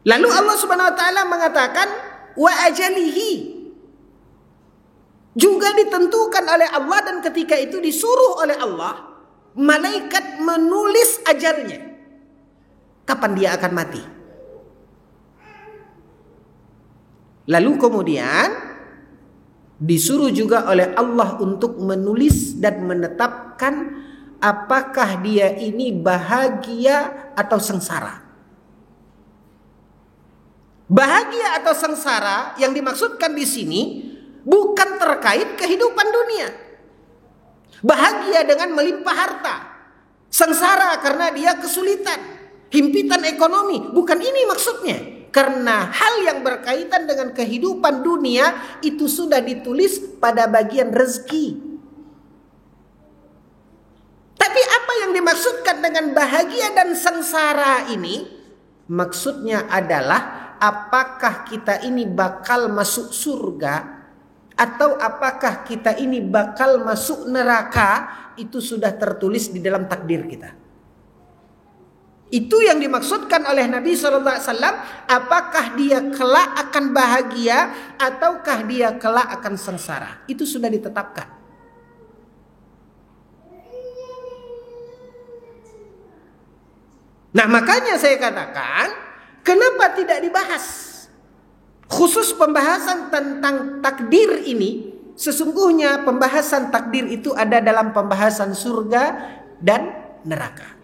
Lalu Allah Subhanahu wa ta'ala mengatakan wa ajalihi, juga ditentukan oleh Allah, dan ketika itu disuruh oleh Allah malaikat menulis ajalnya, kapan dia akan mati. Lalu kemudian disuruh juga oleh Allah untuk menulis dan menetapkan apakah dia ini bahagia atau sengsara. Bahagia atau sengsara yang dimaksudkan di sini bukan terkait kehidupan dunia. Bahagia dengan melimpah harta, sengsara karena dia kesulitan, himpitan ekonomi, bukan ini maksudnya. Karena hal yang berkaitan dengan kehidupan dunia itu sudah ditulis pada bagian rezeki. Tapi apa yang dimaksudkan dengan bahagia dan sengsara ini? Maksudnya adalah apakah kita ini bakal masuk surga atau apakah kita ini bakal masuk neraka, itu sudah tertulis di dalam takdir kita. Itu yang dimaksudkan oleh Nabi SAW. Apakah dia kelak akan bahagia ataukah dia kelak akan sengsara? Itu sudah ditetapkan. Nah, makanya saya katakan, kenapa tidak dibahas? Khusus pembahasan tentang takdir ini, sesungguhnya pembahasan takdir itu ada dalam pembahasan surga dan neraka.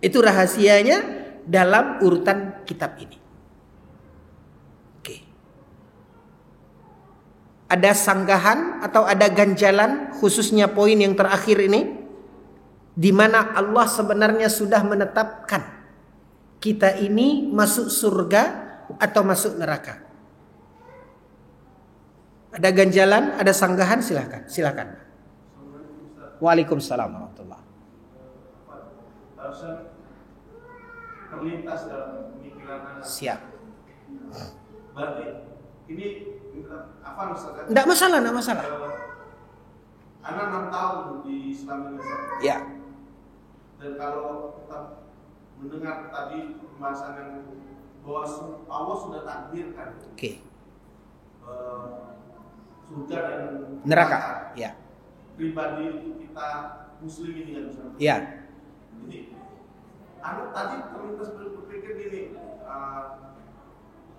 Itu rahasianya dalam urutan kitab ini. Oke. Ada sanggahan atau ada ganjalan, khususnya poin yang terakhir ini, di mana Allah sebenarnya sudah menetapkan kita ini masuk surga atau masuk neraka. Ada ganjalan, ada sanggahan, silakan. Waalaikumsalam warahmatullahi wabarakatuh. Terlintas dalam pemikiran Anda. Siap. Berarti ini apa Ustaz? Enggak masalah. Anda 6 tahun di Islam Indonesia. Ya. Dan kalau kita mendengar tadi pembahasan yang bahwa Allah sudah takdirkan surga dan neraka, ya. Pribadi untuk kita muslim ini yang misalnya. Ya. Jadi, anu tadi terlintas berpikir gini,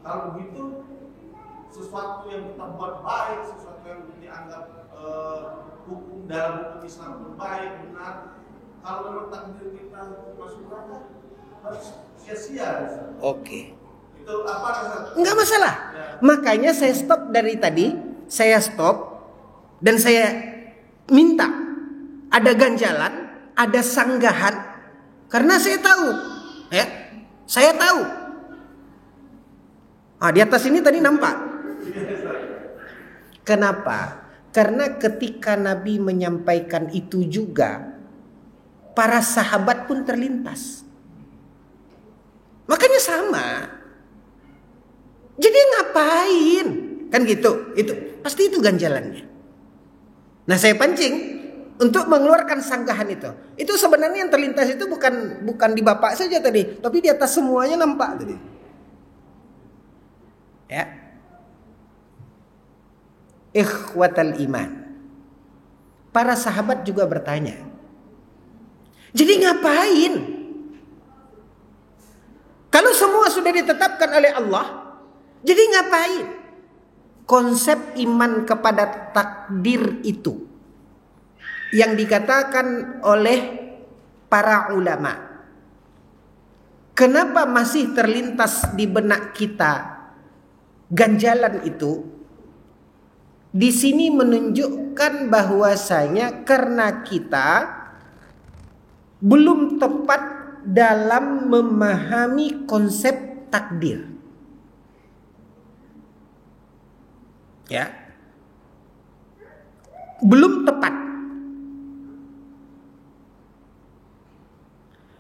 kalau begitu sesuatu yang kita buat baik, sesuatu yang dianggap hukum dalam hukum Islam pun baik, benar. Kalau memang takdir kita masuk neraka, harus sia-sia. Oke. Itu apa? Enggak masalah. Ya. Makanya saya stop dari tadi, saya stop dan saya minta ada ganjalan, ada sanggahan, karena saya tahu, ya, saya tahu. Di atas ini tadi nampak. Kenapa? Karena ketika Nabi menyampaikan itu juga, para sahabat pun terlintas. Makanya sama. Jadi ngapain? Kan gitu. Itu pasti itu ganjalannya. Nah, saya pancing untuk mengeluarkan sanggahan itu. Itu sebenarnya yang terlintas itu bukan di bapak saja tadi, tapi di atas semuanya nampak tadi. Ya. Ikhwatal iman. Para sahabat juga bertanya. Jadi ngapain? Kalau semua sudah ditetapkan oleh Allah, jadi ngapain? Konsep iman kepada takdir itu yang dikatakan oleh para ulama. Kenapa masih terlintas di benak kita ganjalan itu? Di sini menunjukkan bahwasanya karena kita belum tepat dalam memahami konsep takdir. Ya. Belum tepat.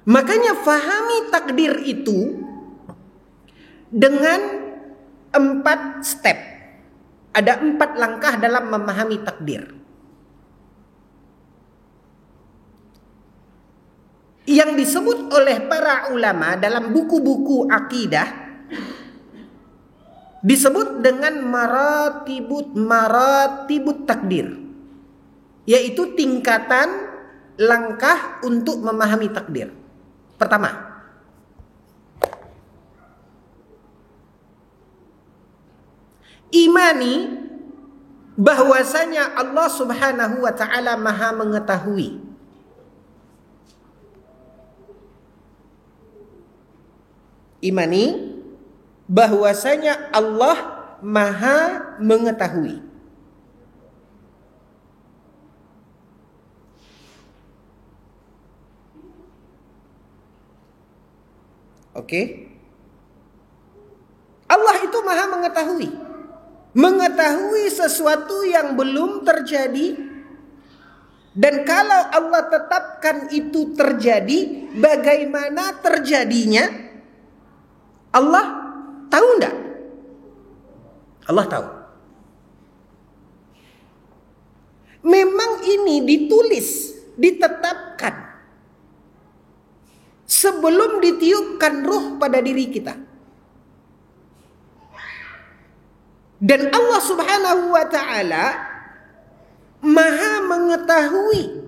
Makanya fahami takdir itu dengan 4 step. Ada 4 langkah dalam memahami takdir. Yang disebut oleh para ulama dalam buku-buku akidah disebut dengan maratibut takdir, yaitu tingkatan langkah untuk memahami takdir. Pertama, imani bahwasanya Allah Subhanahu wa taala Maha mengetahui. Imani bahwasanya Allah Maha mengetahui. Oke. Allah itu Maha mengetahui. Mengetahui sesuatu yang belum terjadi. Dan kalau Allah tetapkan itu terjadi, bagaimana terjadinya? Allah tahu enggak? Allah tahu. Memang ini ditulis, ditetapkan sebelum ditiupkan ruh pada diri kita. Dan Allah Subhanahu wa taala Maha mengetahui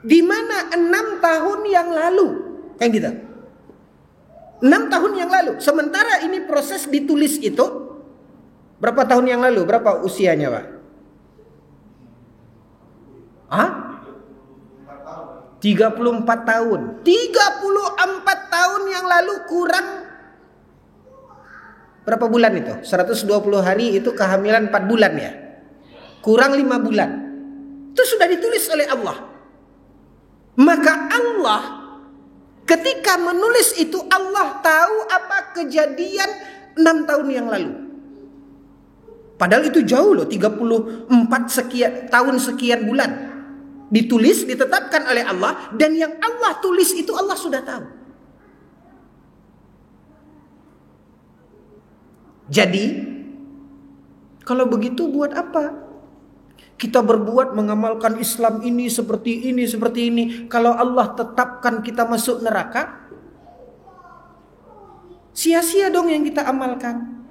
di mana 6 tahun yang lalu, kan gitu. 6 tahun yang lalu. Sementara ini proses ditulis itu berapa tahun yang lalu? Berapa usianya, Pak? 34 tahun. 34 tahun yang lalu kurang berapa bulan itu? 120 hari itu kehamilan 4 bulan ya. Kurang 5 bulan. Itu sudah ditulis oleh Allah. Maka Allah ketika menulis itu, Allah tahu apa kejadian 6 tahun yang lalu. Padahal itu jauh loh, 34 sekian tahun sekian bulan. Ditulis, ditetapkan oleh Allah, dan yang Allah tulis itu Allah sudah tahu. Jadi, kalau begitu buat apa Kita berbuat mengamalkan Islam ini seperti ini, seperti ini. Kalau Allah tetapkan kita masuk neraka, sia-sia dong yang kita amalkan.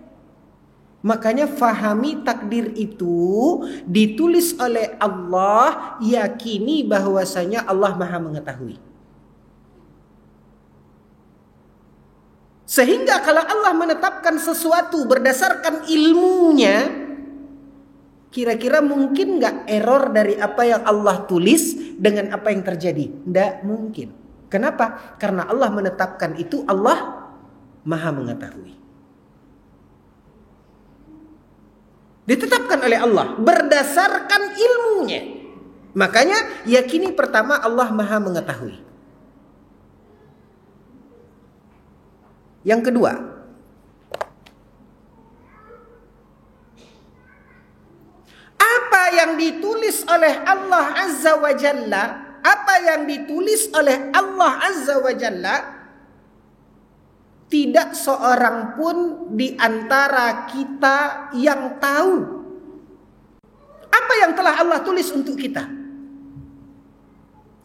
Makanya fahami takdir itu ditulis oleh Allah, yakini bahwasanya Allah Maha mengetahui. Sehingga kalau Allah menetapkan sesuatu berdasarkan ilmunya, kira-kira mungkin nggak error dari apa yang Allah tulis dengan apa yang terjadi? Nggak mungkin. Kenapa? Karena Allah menetapkan itu, Allah Maha mengetahui. Ditetapkan oleh Allah berdasarkan ilmunya. Makanya yakini pertama Allah Maha mengetahui. Yang kedua, apa yang ditulis oleh Allah Azza wa Jalla, apa yang ditulis oleh Allah Azza wa Jalla, tidak seorang pun di antara kita yang tahu apa yang telah Allah tulis untuk kita.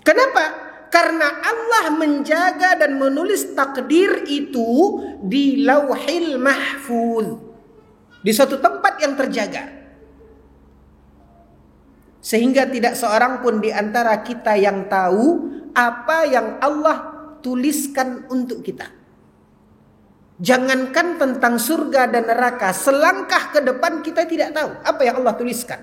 Kenapa? Karena Allah menjaga dan menulis takdir itu di Lauhil Mahfuz, di suatu tempat yang terjaga, sehingga tidak seorang pun di antara kita yang tahu apa yang Allah tuliskan untuk kita. Jangankan tentang surga dan neraka, selangkah ke depan kita tidak tahu apa yang Allah tuliskan.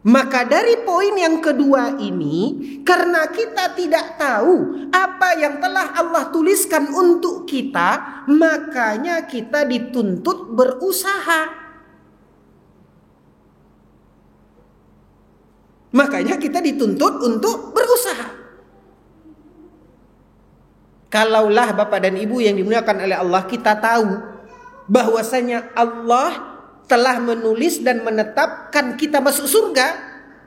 Maka dari poin yang kedua ini, karena kita tidak tahu apa yang telah Allah tuliskan untuk kita, makanya kita dituntut berusaha. Makanya kita dituntut untuk berusaha. Kalaulah Bapak dan Ibu yang dimuliakan oleh Allah, kita tahu bahwasanya Allah telah menulis dan menetapkan kita masuk surga,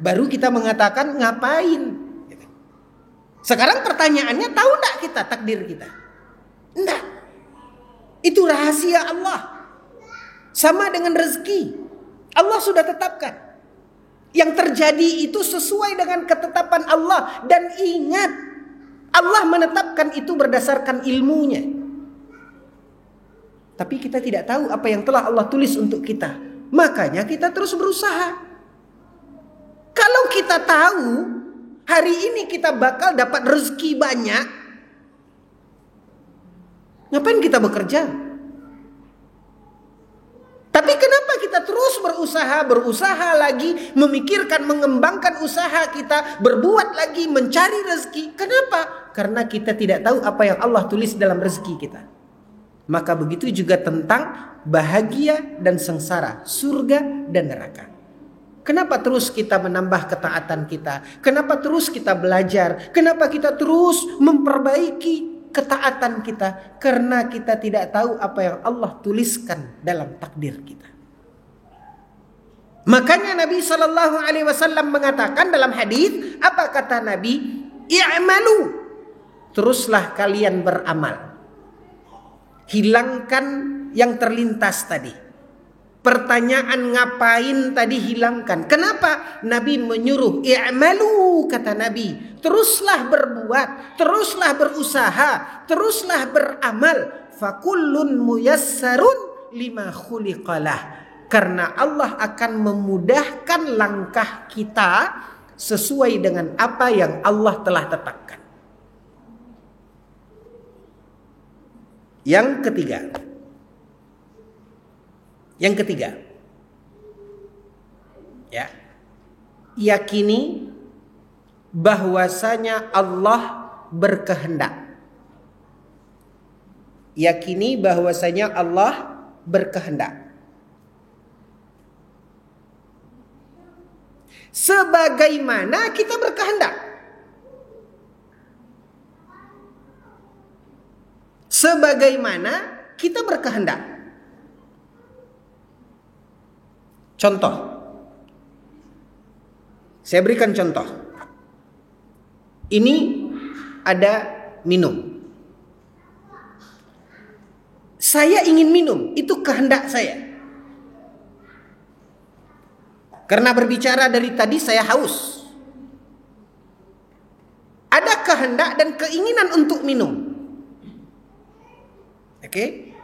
baru kita mengatakan ngapain. Sekarang pertanyaannya, tahu enggak kita takdir kita? Enggak. Itu rahasia Allah. Sama dengan rezeki, Allah sudah tetapkan. Yang terjadi itu sesuai dengan ketetapan Allah. Dan ingat, Allah menetapkan itu berdasarkan ilmunya. Tapi kita tidak tahu apa yang telah Allah tulis untuk kita. Makanya kita terus berusaha. Kalau kita tahu hari ini kita bakal dapat rezeki banyak, ngapain kita bekerja? Tapi kenapa kita terus berusaha lagi, memikirkan, mengembangkan usaha kita, berbuat lagi, mencari rezeki? Kenapa? Karena kita tidak tahu apa yang Allah tulis dalam rezeki kita. Maka begitu juga tentang bahagia dan sengsara, surga dan neraka. Kenapa terus kita menambah ketaatan kita? Kenapa terus kita belajar? Kenapa kita terus memperbaiki ketaatan kita? Karena kita tidak tahu apa yang Allah tuliskan dalam takdir kita. Makanya Nabi SAW mengatakan dalam hadis, apa kata Nabi? I'malu, teruslah kalian beramal. Hilangkan yang terlintas tadi. Pertanyaan ngapain tadi hilangkan. Kenapa? Nabi menyuruh i'malu, kata Nabi. Teruslah berbuat, teruslah berusaha, teruslah beramal. Fakullun muyassarun lima khuliqalah. Karena Allah akan memudahkan langkah kita sesuai dengan apa yang Allah telah tetapkan. Yang ketiga, ya, yakini bahwasanya Allah berkehendak. Yakini bahwasanya Allah berkehendak. Sebagaimana kita berkehendak. Sebagaimana kita berkehendak. Contoh. Saya berikan contoh. Ini ada minum. Saya ingin minum, itu kehendak saya. Karena berbicara dari tadi saya haus. Ada kehendak dan keinginan untuk minum. Oke?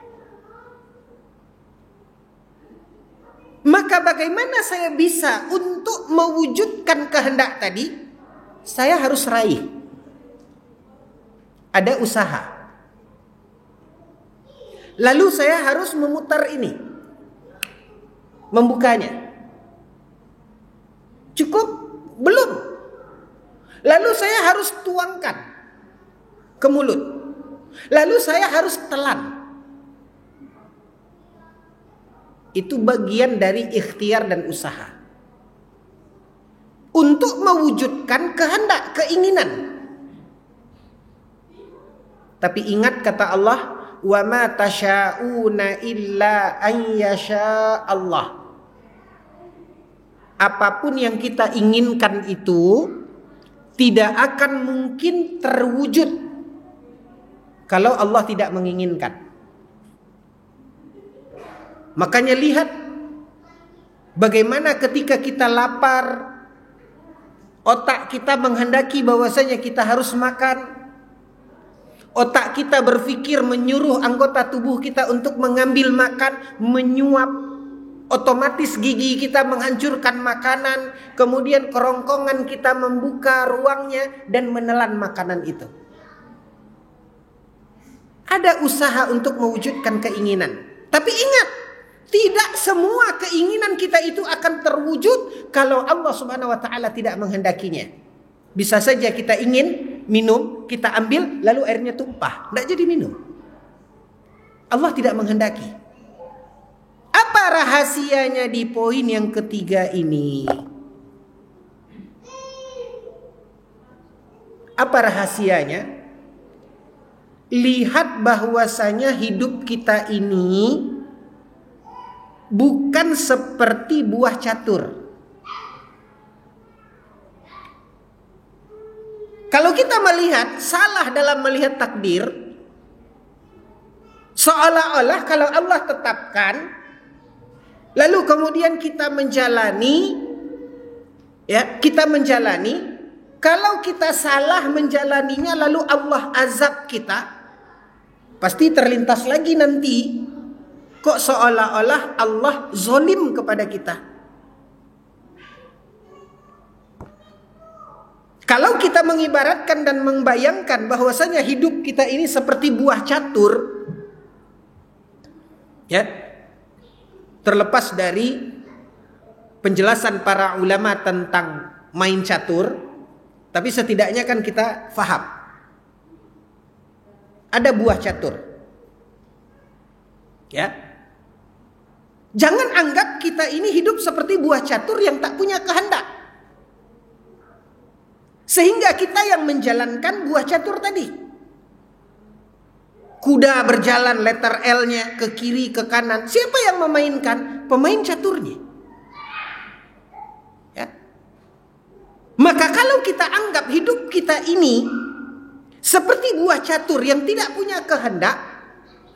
Maka bagaimana saya bisa untuk mewujudkan kehendak tadi? Saya harus raih. Ada usaha. Lalu saya harus memutar ini. Membukanya. Cukup? Belum. Lalu saya harus tuangkan ke mulut. Lalu saya harus telan. Itu bagian dari ikhtiar dan usaha. Untuk mewujudkan kehendak, keinginan. Tapi ingat kata Allah, wa ma tasyauna illa an yasha Allah. Apapun yang kita inginkan itu tidak akan mungkin terwujud kalau Allah tidak menginginkan. Makanya lihat bagaimana ketika kita lapar, otak kita menghendaki bahwasanya kita harus makan. Otak kita berpikir menyuruh anggota tubuh kita untuk mengambil makan, menyuap. Otomatis gigi kita menghancurkan makanan, kemudian kerongkongan kita membuka ruangnya dan menelan makanan itu. Ada usaha untuk mewujudkan keinginan. Tapi ingat, tidak semua keinginan kita itu akan terwujud kalau Allah Subhanahu wa taala tidak menghendakinya. Bisa saja kita ingin minum, kita ambil lalu airnya tumpah, tidak jadi minum. Allah tidak menghendaki. Apa rahasianya di poin yang ketiga ini? Apa rahasianya? Lihat bahwasanya hidup kita ini bukan seperti buah catur. Kalau kita melihat salah dalam melihat takdir, seolah-olah kalau Allah tetapkan, lalu kemudian kita menjalani, kalau kita salah menjalaninya lalu Allah azab kita, pasti terlintas lagi nanti. Kok seolah-olah Allah zolim kepada kita. Kalau kita mengibaratkan dan membayangkan bahwasanya hidup kita ini seperti buah catur, ya, terlepas dari penjelasan para ulama tentang main catur, tapi setidaknya kan kita faham. Ada buah catur. Ya. Jangan anggap kita ini hidup seperti buah catur yang tak punya kehendak. Sehingga kita yang menjalankan buah catur tadi. Kuda berjalan letter L-nya ke kiri ke kanan. Siapa yang memainkan? Pemain caturnya. Ya. Maka kalau kita anggap hidup kita ini seperti buah catur yang tidak punya kehendak,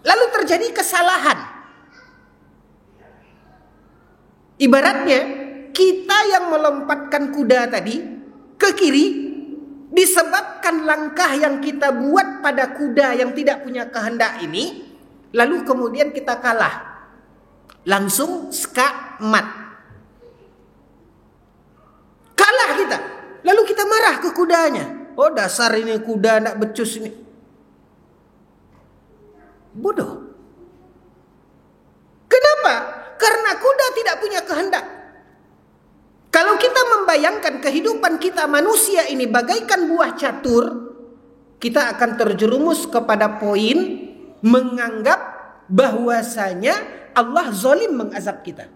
lalu terjadi kesalahan. Ibaratnya kita yang melompatkan kuda tadi ke kiri disebabkan langkah yang kita buat pada kuda yang tidak punya kehendak ini, lalu kemudian kita kalah. Langsung skakmat. Kalah kita. Lalu kita marah ke kudanya. Oh, dasar ini kuda nak becus ini. Bodoh. Kenapa? Karena kuda tidak punya kehendak. Kalau kita membayangkan kehidupan kita manusia ini bagaikan buah catur, kita akan terjerumus kepada poin menganggap bahwasanya Allah zalim mengazab kita.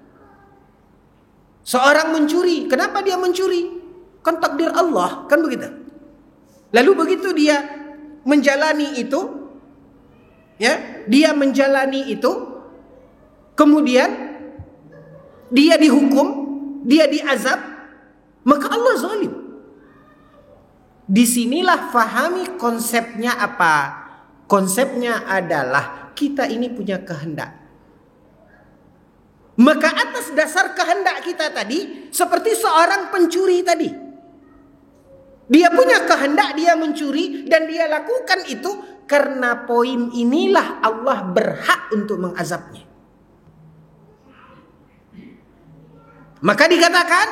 Seorang mencuri, kenapa dia mencuri? Kan takdir Allah, kan begitu. Lalu begitu dia menjalani itu, ya, dia menjalani itu, kemudian dia dihukum, dia diazab, maka Allah zalim. Disinilah fahami konsepnya apa? Konsepnya adalah kita ini punya kehendak. Maka atas dasar kehendak kita tadi, seperti seorang pencuri tadi, dia punya kehendak, dia mencuri dan dia lakukan itu karena poin inilah Allah berhak untuk mengazabnya. Maka dikatakan,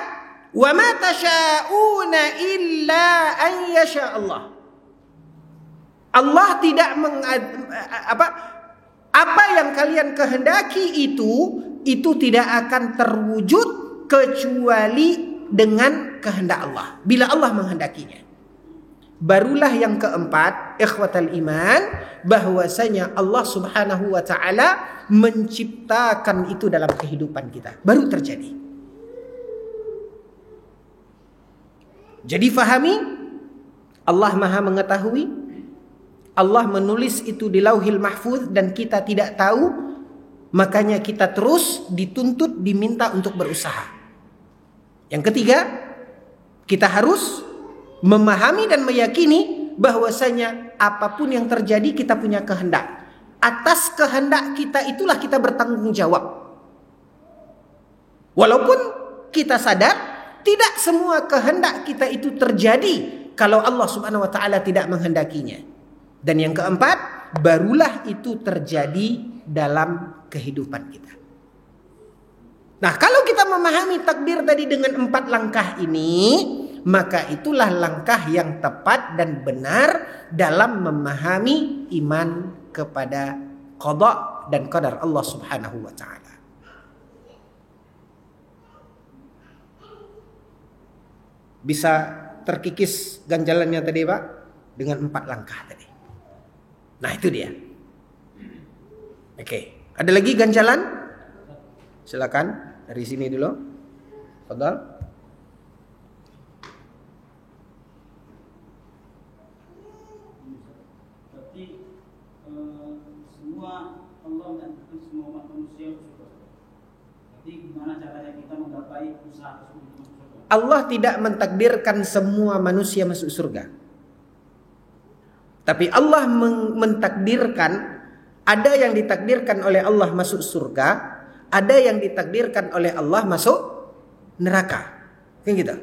wa ma tasyauna illa an yasha Allah. Allah tidak apa yang kalian kehendaki itu tidak akan terwujud kecuali dengan kehendak Allah. Bila Allah menghendakinya. Barulah yang keempat, ikhwatal iman, bahwasanya Allah Subhanahu wa taala menciptakan itu dalam kehidupan kita. Baru terjadi. Jadi fahami, Allah Maha mengetahui, Allah menulis itu di Lauhil Mahfuz dan kita tidak tahu, makanya kita terus dituntut, diminta untuk berusaha. Yang ketiga, kita harus memahami dan meyakini bahwasanya apapun yang terjadi kita punya kehendak. Atas kehendak kita itulah kita bertanggung jawab. Walaupun kita sadar tidak semua kehendak kita itu terjadi kalau Allah Subhanahu wa taala tidak menghendakinya. Dan yang keempat, barulah itu terjadi dalam kehidupan kita. Nah, kalau kita memahami takdir tadi dengan 4 langkah ini, maka itulah langkah yang tepat dan benar dalam memahami iman kepada qada dan qadar Allah Subhanahu wa taala. Bisa terkikis ganjalannya tadi, Pak, dengan 4 langkah tadi. Nah, itu dia. Oke, ada lagi ganjalan? Silakan dari sini dulu. Fadhal. Berarti semua Allah dan semua umat manusia bersyukur. Berarti gimana caranya kita menggapai usaha tersebut? Allah tidak mentakdirkan semua manusia masuk surga. Tapi Allah mentakdirkan, ada yang ditakdirkan oleh Allah masuk surga, ada yang ditakdirkan oleh Allah masuk neraka. Kan gitu.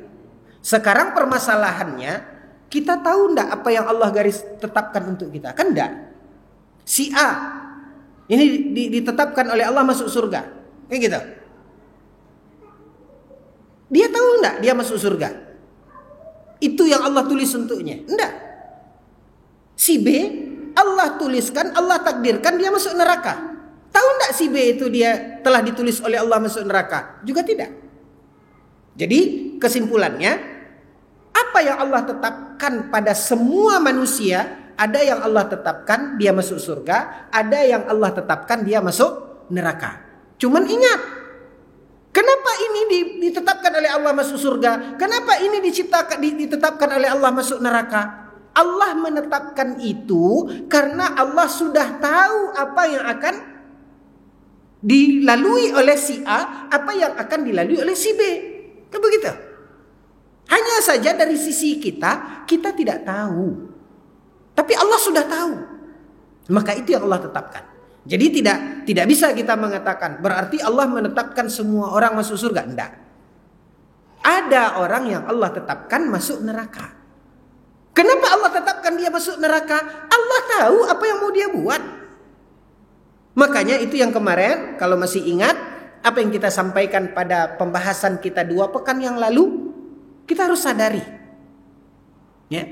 Sekarang permasalahannya, kita tahu enggak apa yang Allah garis tetapkan untuk kita? Kan enggak. Si A ini ditetapkan oleh Allah masuk surga. Kan gitu. Dia tahu enggak dia masuk surga? Itu yang Allah tulis untuknya. Enggak. Si B, Allah tuliskan, Allah takdirkan dia masuk neraka. Tahu enggak si B itu dia telah ditulis oleh Allah masuk neraka? Juga tidak. Jadi kesimpulannya, apa yang Allah tetapkan pada semua manusia, ada yang Allah tetapkan dia masuk surga, ada yang Allah tetapkan dia masuk neraka. Cuman ingat, kenapa ini ditetapkan oleh Allah masuk surga? Kenapa ini ditetapkan oleh Allah masuk neraka? Allah menetapkan itu karena Allah sudah tahu apa yang akan dilalui oleh si A, apa yang akan dilalui oleh si B. Kan begitu? Hanya saja dari sisi kita tidak tahu. Tapi Allah sudah tahu. Maka itu yang Allah tetapkan. Jadi tidak bisa kita mengatakan berarti Allah menetapkan semua orang masuk surga. Tidak. Ada orang yang Allah tetapkan masuk neraka. Kenapa Allah tetapkan dia masuk neraka? Allah tahu apa yang mau dia buat. Makanya itu yang kemarin, kalau masih ingat, apa yang kita sampaikan pada pembahasan kita 2 pekan yang lalu, kita harus sadari. Ya.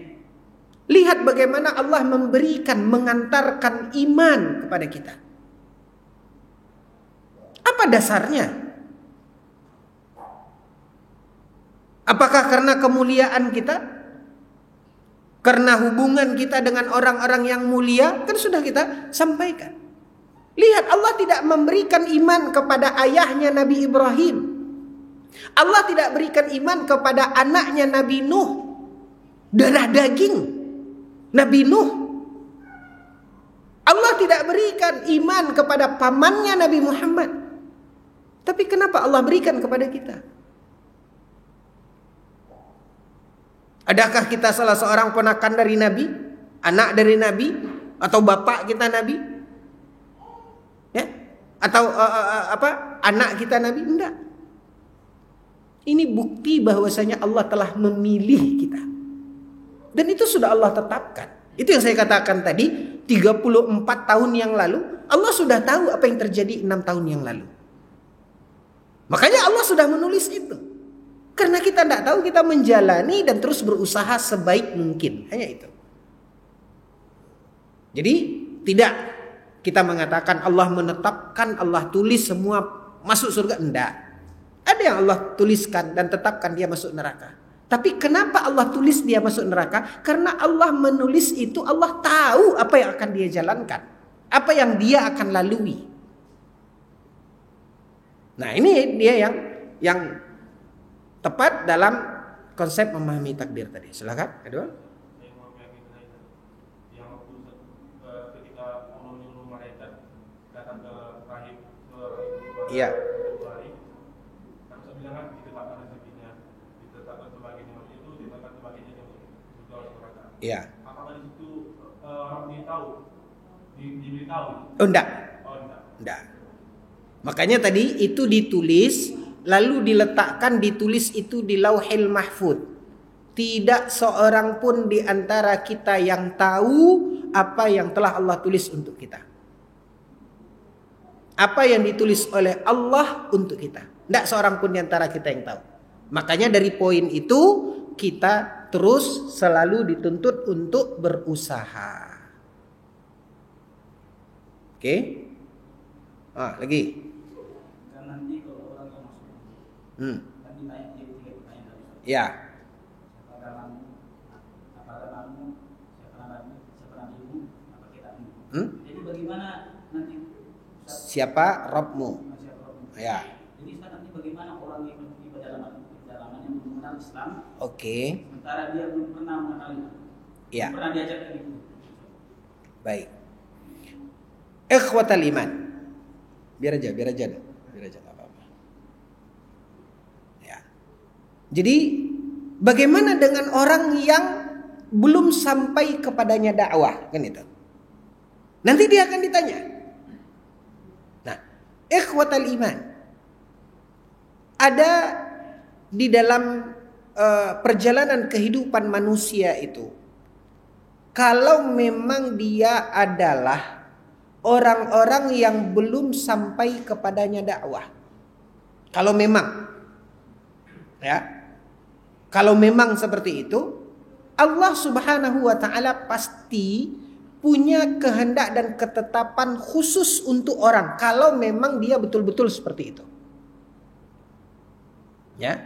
Lihat bagaimana Allah memberikan, mengantarkan iman kepada kita. Apa dasarnya? Apakah karena kemuliaan kita? Karena hubungan kita dengan orang-orang yang mulia, kan sudah kita sampaikan. Lihat, Allah tidak memberikan iman kepada ayahnya Nabi Ibrahim. Allah tidak berikan iman kepada anaknya Nabi Nuh, darah daging Nabi Nuh. Allah tidak berikan iman kepada pamannya Nabi Muhammad. Tapi kenapa Allah berikan kepada kita? Adakah kita salah seorang ponakan dari Nabi? Anak dari Nabi? Atau bapak kita Nabi? Ya? Atau anak kita Nabi? Enggak. Ini bukti bahwasanya Allah telah memilih kita. Dan itu sudah Allah tetapkan. Itu yang saya katakan tadi, 34 tahun yang lalu Allah sudah tahu apa yang terjadi 6 tahun yang lalu. Makanya Allah sudah menulis itu. Karena kita tidak tahu, kita menjalani dan terus berusaha sebaik mungkin. Hanya itu. Jadi tidak kita mengatakan Allah menetapkan, Allah tulis semua masuk surga. Tidak. Ada yang Allah tuliskan dan tetapkan dia masuk neraka. Tapi kenapa Allah tulis dia masuk neraka? Karena Allah menulis itu, Allah tahu apa yang akan dia jalankan. Apa yang dia akan lalui. Nah ini dia yang tepat dalam konsep memahami takdir tadi. Silakan, kedua. Iya. Iya. Apakah di situ orang diberitahu? Oh enggak. Enggak. Makanya tadi itu ditulis, lalu ditulis itu di Lauhil Mahfuz. Tidak seorang pun di antara kita yang tahu apa yang telah Allah tulis untuk kita. Apa yang ditulis oleh Allah untuk kita. Tidak seorang pun di antara kita yang tahu. Makanya dari poin itu kita terus selalu dituntut untuk berusaha. Oke? Lagi. Dan nanti kalau orang yang masuk, kan ditanya tiga pertanyaan tadi. Ya. Siapa namamu? Apa namamu? Siapa namamu? Apa kitabmu? Jadi bagaimana nanti? Siapa Rabbmu? Ya. Jadi nanti bagaimana orang yang di pedalaman yang belum mengenal Islam? Oke. Sementara dia belum pernah mengenal, Ya. belum pernah diajak ke itu. Baik. Ikhwatal iman. Biar aja enggak apa-apa. Ya. Jadi bagaimana dengan orang yang belum sampai kepadanya dakwah, kan itu? Nanti dia akan ditanya. Nah, ikhwatal iman. Ada di dalam perjalanan kehidupan manusia itu, kalau memang dia adalah orang-orang yang belum sampai kepadanya dakwah, kalau memang seperti itu, Allah Subhanahu wa ta'ala pasti punya kehendak dan ketetapan khusus untuk orang kalau memang dia betul-betul seperti itu. Ya.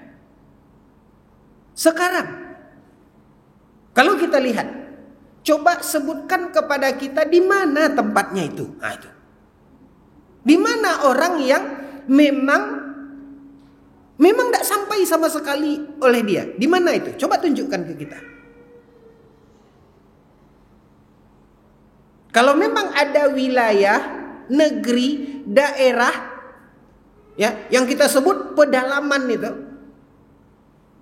Sekarang kalau kita lihat, coba sebutkan kepada kita di mana tempatnya itu. Nah, itu. Di mana orang yang memang tidak sampai sama sekali oleh dia. Di mana itu? Coba tunjukkan ke kita. Kalau memang ada wilayah, negeri, daerah ya yang kita sebut pedalaman itu,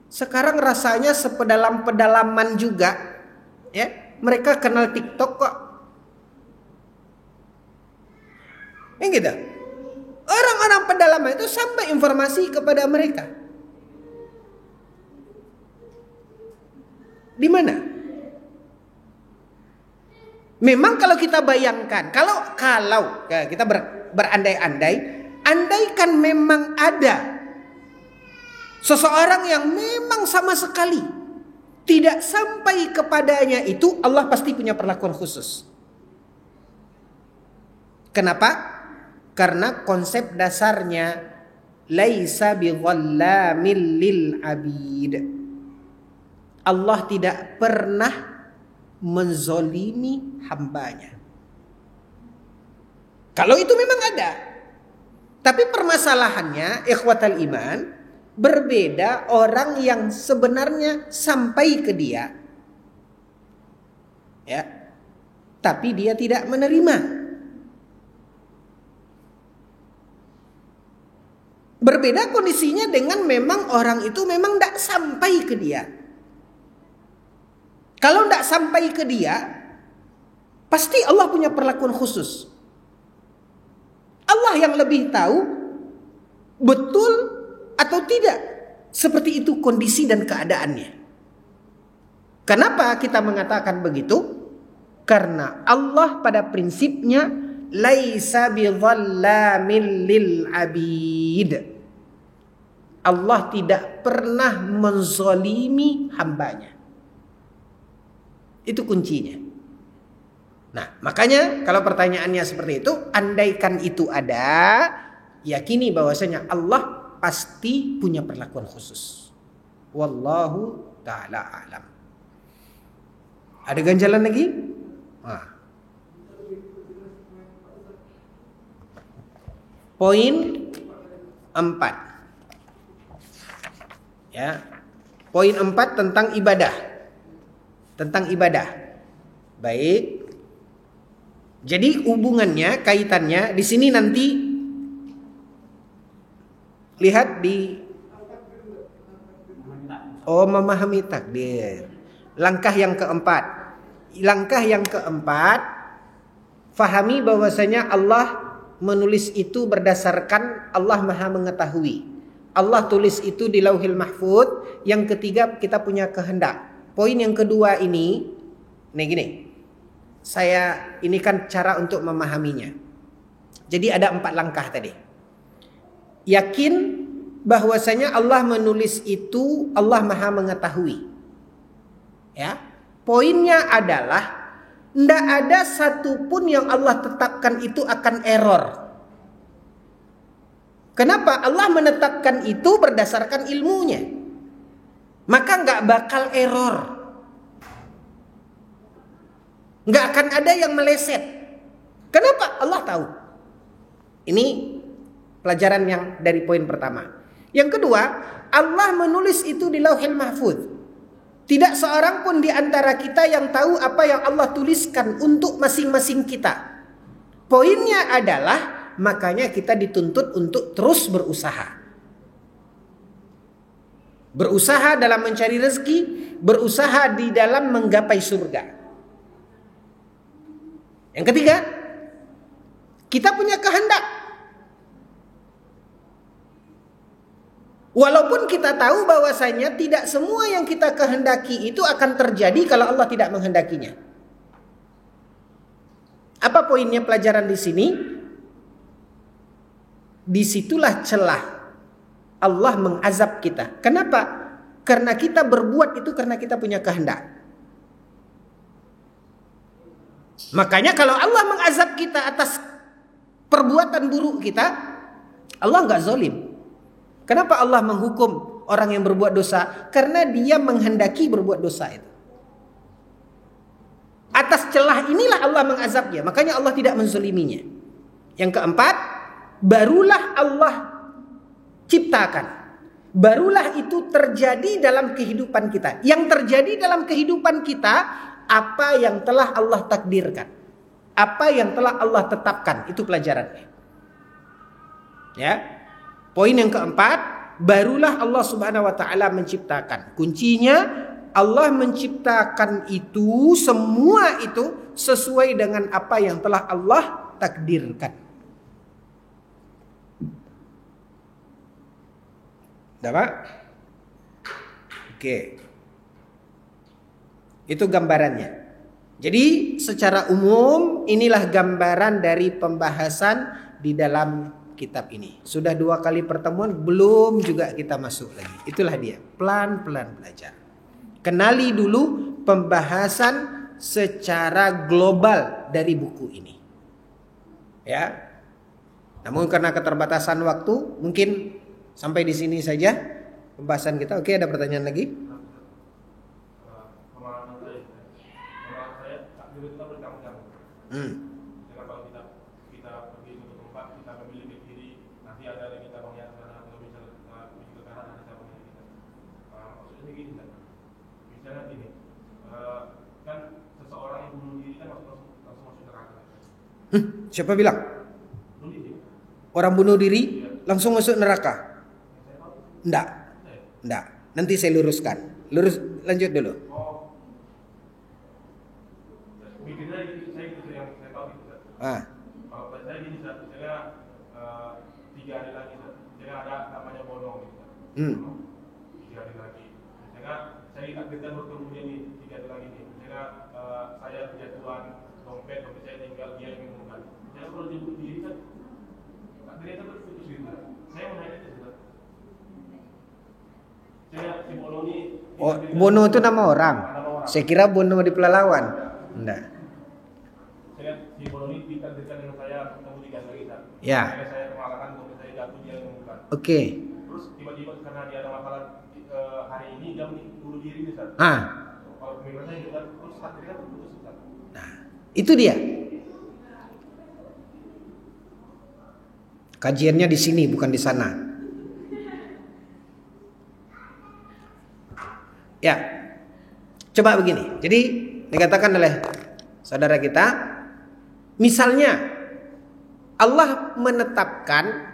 sekarang rasanya sepedalam-pedalaman juga ya, mereka kenal TikTok kok. Yang gitu. Orang-orang pedalaman itu sampai informasi kepada mereka. Di mana? Memang kalau kita bayangkan, kalau kita berandai-andai, andaikan memang ada seseorang yang memang sama sekali tidak sampai kepadanya itu, Allah pasti punya perlakuan khusus. Kenapa? Karena konsep dasarnya laisa bidzalamil lil abid. Allah tidak pernah menzolimi hambanya. Kalau itu memang ada. Tapi permasalahannya, ikhwatal iman, berbeda orang yang sebenarnya sampai ke dia, ya, tapi dia tidak menerima. Berbeda kondisinya dengan memang orang itu memang tidak sampai ke dia. Kalau tidak sampai ke dia, pasti Allah punya perlakuan khusus. Allah Allah yang lebih tahu betul atau tidak seperti itu kondisi dan keadaannya. Kenapa kita mengatakan begitu? Karena Allah pada prinsipnya laisa bidzallamin lil abid. Allah tidak pernah menzalimi hambanya. Itu kuncinya. Nah, makanya kalau pertanyaannya seperti itu, andaikan itu ada, yakini bahwasanya Allah pasti punya perlakuan khusus. Wallahu ta'ala alam. Ada ganjalan lagi? Nah. Poin 4. Ya. Poin 4 tentang ibadah. Tentang ibadah. Baik. Jadi hubungannya, kaitannya di sini nanti lihat di memahami takdir. Langkah yang keempat. Langkah yang keempat, fahami bahwasanya Allah menulis itu berdasarkan Allah Maha mengetahui. Allah tulis itu di Lauhil Mahfuz. Yang ketiga, kita punya kehendak. Poin yang kedua ini gini. Saya ini kan cara untuk memahaminya. Jadi ada 4 langkah tadi. Yakin bahwasanya Allah menulis itu Allah Maha mengetahui. Ya. Poinnya adalah tidak ada satupun yang Allah tetapkan itu akan error. Kenapa? Allah menetapkan itu berdasarkan ilmunya. Maka nggak bakal error. Nggak akan ada yang meleset. Kenapa? Allah tahu. Ini pelajaran yang dari poin pertama. Yang kedua, Allah menulis itu di Lauhil Mahfuz. Tidak seorang pun di antara kita yang tahu apa yang Allah tuliskan untuk masing-masing kita. Poinnya adalah, makanya kita dituntut untuk terus berusaha. Berusaha dalam mencari rezeki, berusaha di dalam menggapai surga. Yang ketiga, kita punya kehendak. Walaupun kita tahu bahwasanya tidak semua yang kita kehendaki itu akan terjadi kalau Allah tidak menghendakinya. Apa poinnya pelajaran di sini? Disitulah celah Allah mengazab kita. Kenapa? Karena kita berbuat itu karena kita punya kehendak. Makanya kalau Allah mengazab kita atas perbuatan buruk kita, Allah nggak zalim. Kenapa Allah menghukum orang yang berbuat dosa? Karena dia menghendaki berbuat dosa itu. Atas celah inilah Allah mengazabnya. Makanya Allah tidak menzaliminya. Yang keempat, barulah Allah ciptakan. Barulah itu terjadi dalam kehidupan kita. Yang terjadi dalam kehidupan kita, apa yang telah Allah takdirkan. Apa yang telah Allah tetapkan. Itu pelajarannya. Ya. Poin yang keempat, barulah Allah Subhanahu wa taala menciptakan. Kuncinya Allah menciptakan itu, semua itu sesuai dengan apa yang telah Allah takdirkan. Sudah, Pak? Oke. Itu gambarannya. Jadi secara umum inilah gambaran dari pembahasan di dalam kitab ini. Sudah 2 kali pertemuan, belum juga kita masuk lagi. Itulah dia, pelan-pelan belajar. Kenali dulu pembahasan secara global dari buku ini. Ya. Namun karena keterbatasan waktu, mungkin sampai di sini saja pembahasan kita. Oke, ada pertanyaan lagi? Siapa bilang? Orang bunuh diri langsung masuk neraka? Enggak. Nanti saya luruskan. Lanjut dulu. misalnya ada namanya Bono gitu. Tiga hari lagi. Misalnya saya takdirkan bertemu dia nih 3 hari lagi nih. Misalnya saya kejatuhan dompet saya tinggal dia yang mengumumkan. Saya perlu jemput diri kan. Takdirnya kan berputus gitu. Saya mau nanya itu sebenarnya. Saya si Bono ini. Oh, Bono itu nama orang. Saya kira Bono di Pelalawan. Enggak. Saya si Bono ini ditakdirkan dengan saya ketemu 3 hari lagi kan. Ya. Saya kemalakan dompet saya jatuh dia yang mengumumkan. Oke. Terus tiba-tiba karena dia ada masalah hari ini dia bunuh diri Ustaz. Kalau pemikirannya juga terus takdirnya terputus Ustaz. Nah, itu dia. Kajiannya di sini bukan di sana. Ya. Coba begini. Jadi dikatakan oleh saudara kita, misalnya Allah menetapkan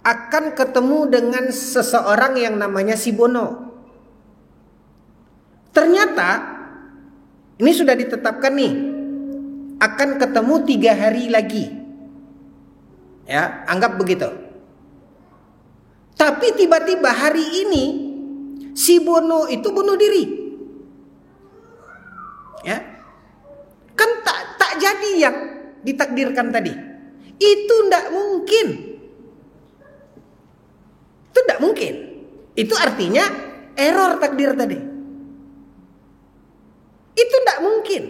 akan ketemu dengan seseorang yang namanya si Bono. Ternyata ini sudah ditetapkan nih, akan ketemu 3 hari lagi. Ya, anggap begitu. Tapi tiba-tiba hari ini si Bono itu bunuh diri. Ya. Kan tak jadi yang ditakdirkan tadi. Itu ndak mungkin. Itu tidak mungkin. Itu artinya error takdir tadi. Itu tidak mungkin.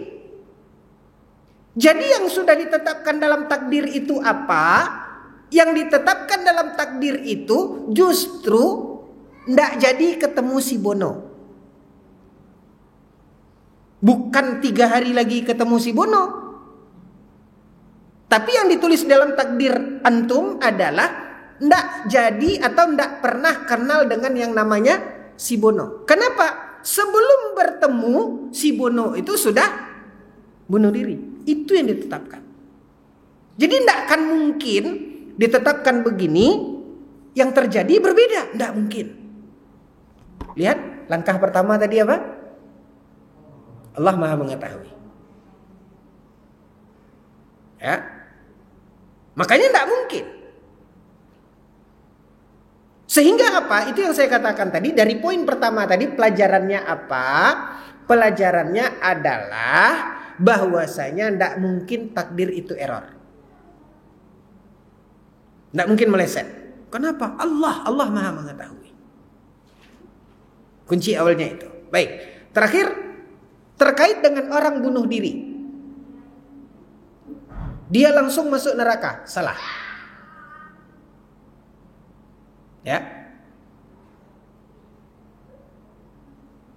Jadi yang sudah ditetapkan dalam takdir itu apa? Yang ditetapkan dalam takdir itu justru tidak jadi ketemu si Bono. Bukan 3 hari lagi ketemu si Bono. Tapi yang ditulis dalam takdir antum adalah ndak jadi atau ndak pernah kenal dengan yang namanya si Bono. Kenapa? Sebelum bertemu si Bono itu sudah bunuh diri. Itu yang ditetapkan. Jadi ndak akan mungkin ditetapkan begini, yang terjadi berbeda. Ndak mungkin. Lihat langkah pertama tadi apa? Allah Maha mengetahui. Ya. Makanya ndak mungkin. Sehingga apa? Itu yang saya katakan tadi. Dari poin pertama tadi, pelajarannya apa? Pelajarannya adalah bahwasanya tidak mungkin takdir itu error. Tidak mungkin meleset. Kenapa? Allah Maha mengetahui. Kunci awalnya itu. Baik. Terakhir, terkait dengan orang bunuh diri. Dia langsung masuk neraka. Salah. Ya.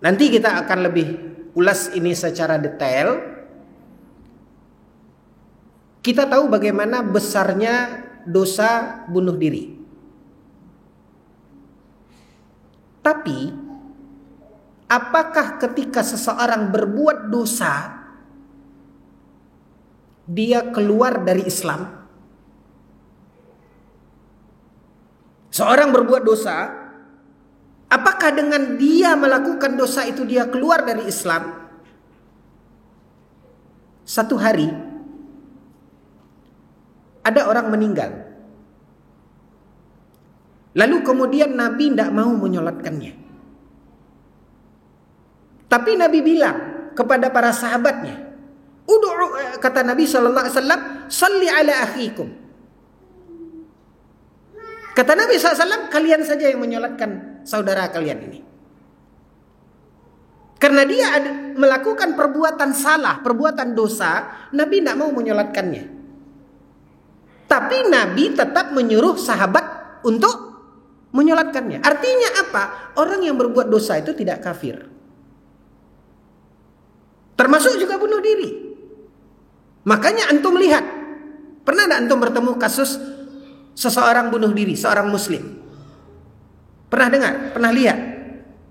Nanti kita akan lebih ulas ini secara detail. Kita tahu bagaimana besarnya dosa bunuh diri. Tapi apakah ketika seseorang berbuat dosa dia keluar dari Islam? Seorang berbuat dosa, apakah dengan dia melakukan dosa itu dia keluar dari Islam? Satu hari ada orang meninggal. Lalu kemudian Nabi tidak mau menyolatkannya. Tapi Nabi bilang kepada para sahabatnya, kata Nabi SAW, salli ala akhikum. Kata Nabi SAW, kalian saja yang menyolatkan saudara kalian ini. Karena dia melakukan perbuatan salah, perbuatan dosa, Nabi tidak mau menyolatkannya. Tapi Nabi tetap menyuruh sahabat untuk menyolatkannya. Artinya apa? Orang yang berbuat dosa itu tidak kafir. Termasuk juga bunuh diri. Makanya antum lihat, pernah tidak antum bertemu kasus seseorang bunuh diri, seorang muslim? Pernah dengar? Pernah lihat?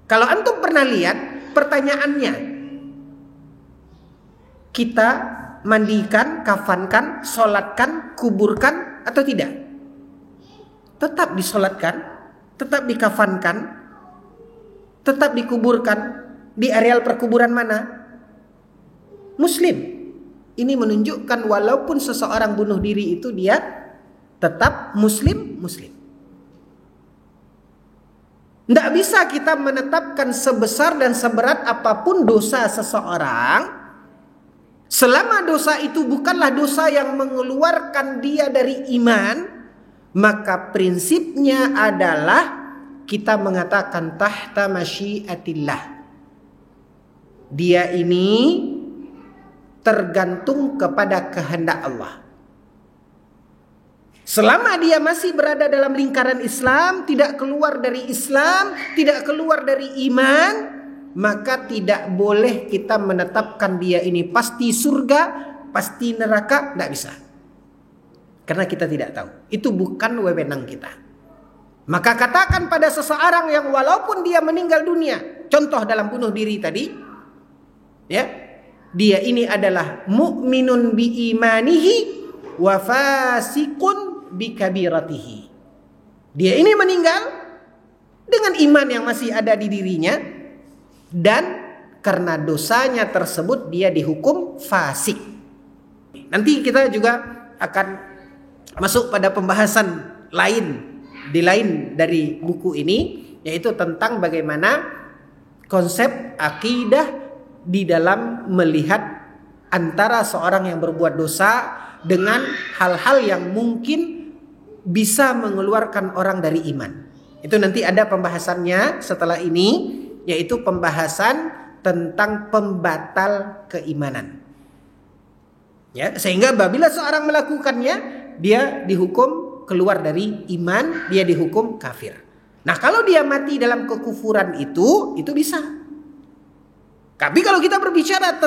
Kalau antum pernah lihat, pertanyaannya, kita mandikan, kafankan, sholatkan, kuburkan atau tidak? Tetap disolatkan, tetap dikafankan, tetap dikuburkan. Di areal perkuburan mana? Muslim. Ini menunjukkan walaupun seseorang bunuh diri itu dia tetap muslim. Tidak bisa kita menetapkan sebesar dan seberat apapun dosa seseorang, selama dosa itu bukanlah dosa yang mengeluarkan dia dari iman, maka prinsipnya adalah kita mengatakan tahta masyiatillah. Dia ini tergantung kepada kehendak Allah. Selama dia masih berada dalam lingkaran Islam, tidak keluar dari Islam, tidak keluar dari iman, maka tidak boleh kita menetapkan dia ini pasti surga, pasti neraka, tidak bisa. Karena kita tidak tahu. Itu bukan wewenang kita. Maka katakan pada seseorang yang walaupun dia meninggal dunia, contoh dalam bunuh diri tadi, ya, dia ini adalah mu'minun bi imanihi wa fasikun bi kabiratihi. Dia ini meninggal dengan iman yang masih ada di dirinya, dan karena dosanya tersebut dia dihukum fasik. Nanti kita juga akan masuk pada pembahasan lain dari buku ini, yaitu tentang bagaimana konsep akidah di dalam melihat antara seorang yang berbuat dosa dengan hal-hal yang mungkin bisa mengeluarkan orang dari iman. Itu nanti ada pembahasannya setelah ini, yaitu pembahasan tentang pembatal keimanan. Ya, sehingga apabila seorang melakukannya, dia dihukum keluar dari iman, dia dihukum kafir. Nah, kalau dia mati dalam kekufuran itu bisa. Tapi kalau kita berbicara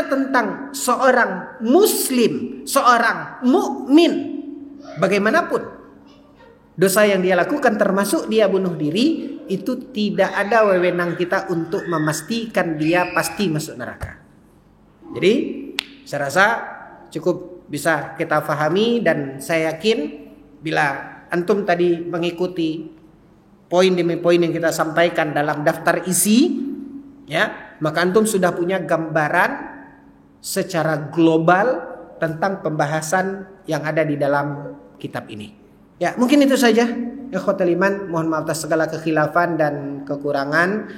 tentang seorang muslim, seorang mukmin, bagaimanapun dosa yang dia lakukan termasuk dia bunuh diri, itu tidak ada wewenang kita untuk memastikan dia pasti masuk neraka. Jadi saya rasa cukup bisa kita fahami, dan saya yakin bila antum tadi mengikuti poin demi poin yang kita sampaikan dalam daftar isi, ya, maka antum sudah punya gambaran secara global tentang pembahasan yang ada di dalam kitab ini. Ya, mungkin itu saja. Ikhwatul iman, mohon maaf atas segala kekhilafan dan kekurangan.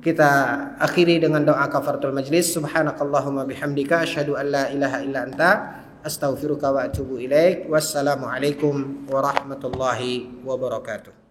Kita akhiri dengan doa kafaratul majlis. Subhanakallahumma bihamdika asyhadu an la ilaha illa anta astaghfiruka wa atubu ilaik. Wassalamualaikum warahmatullahi wabarakatuh.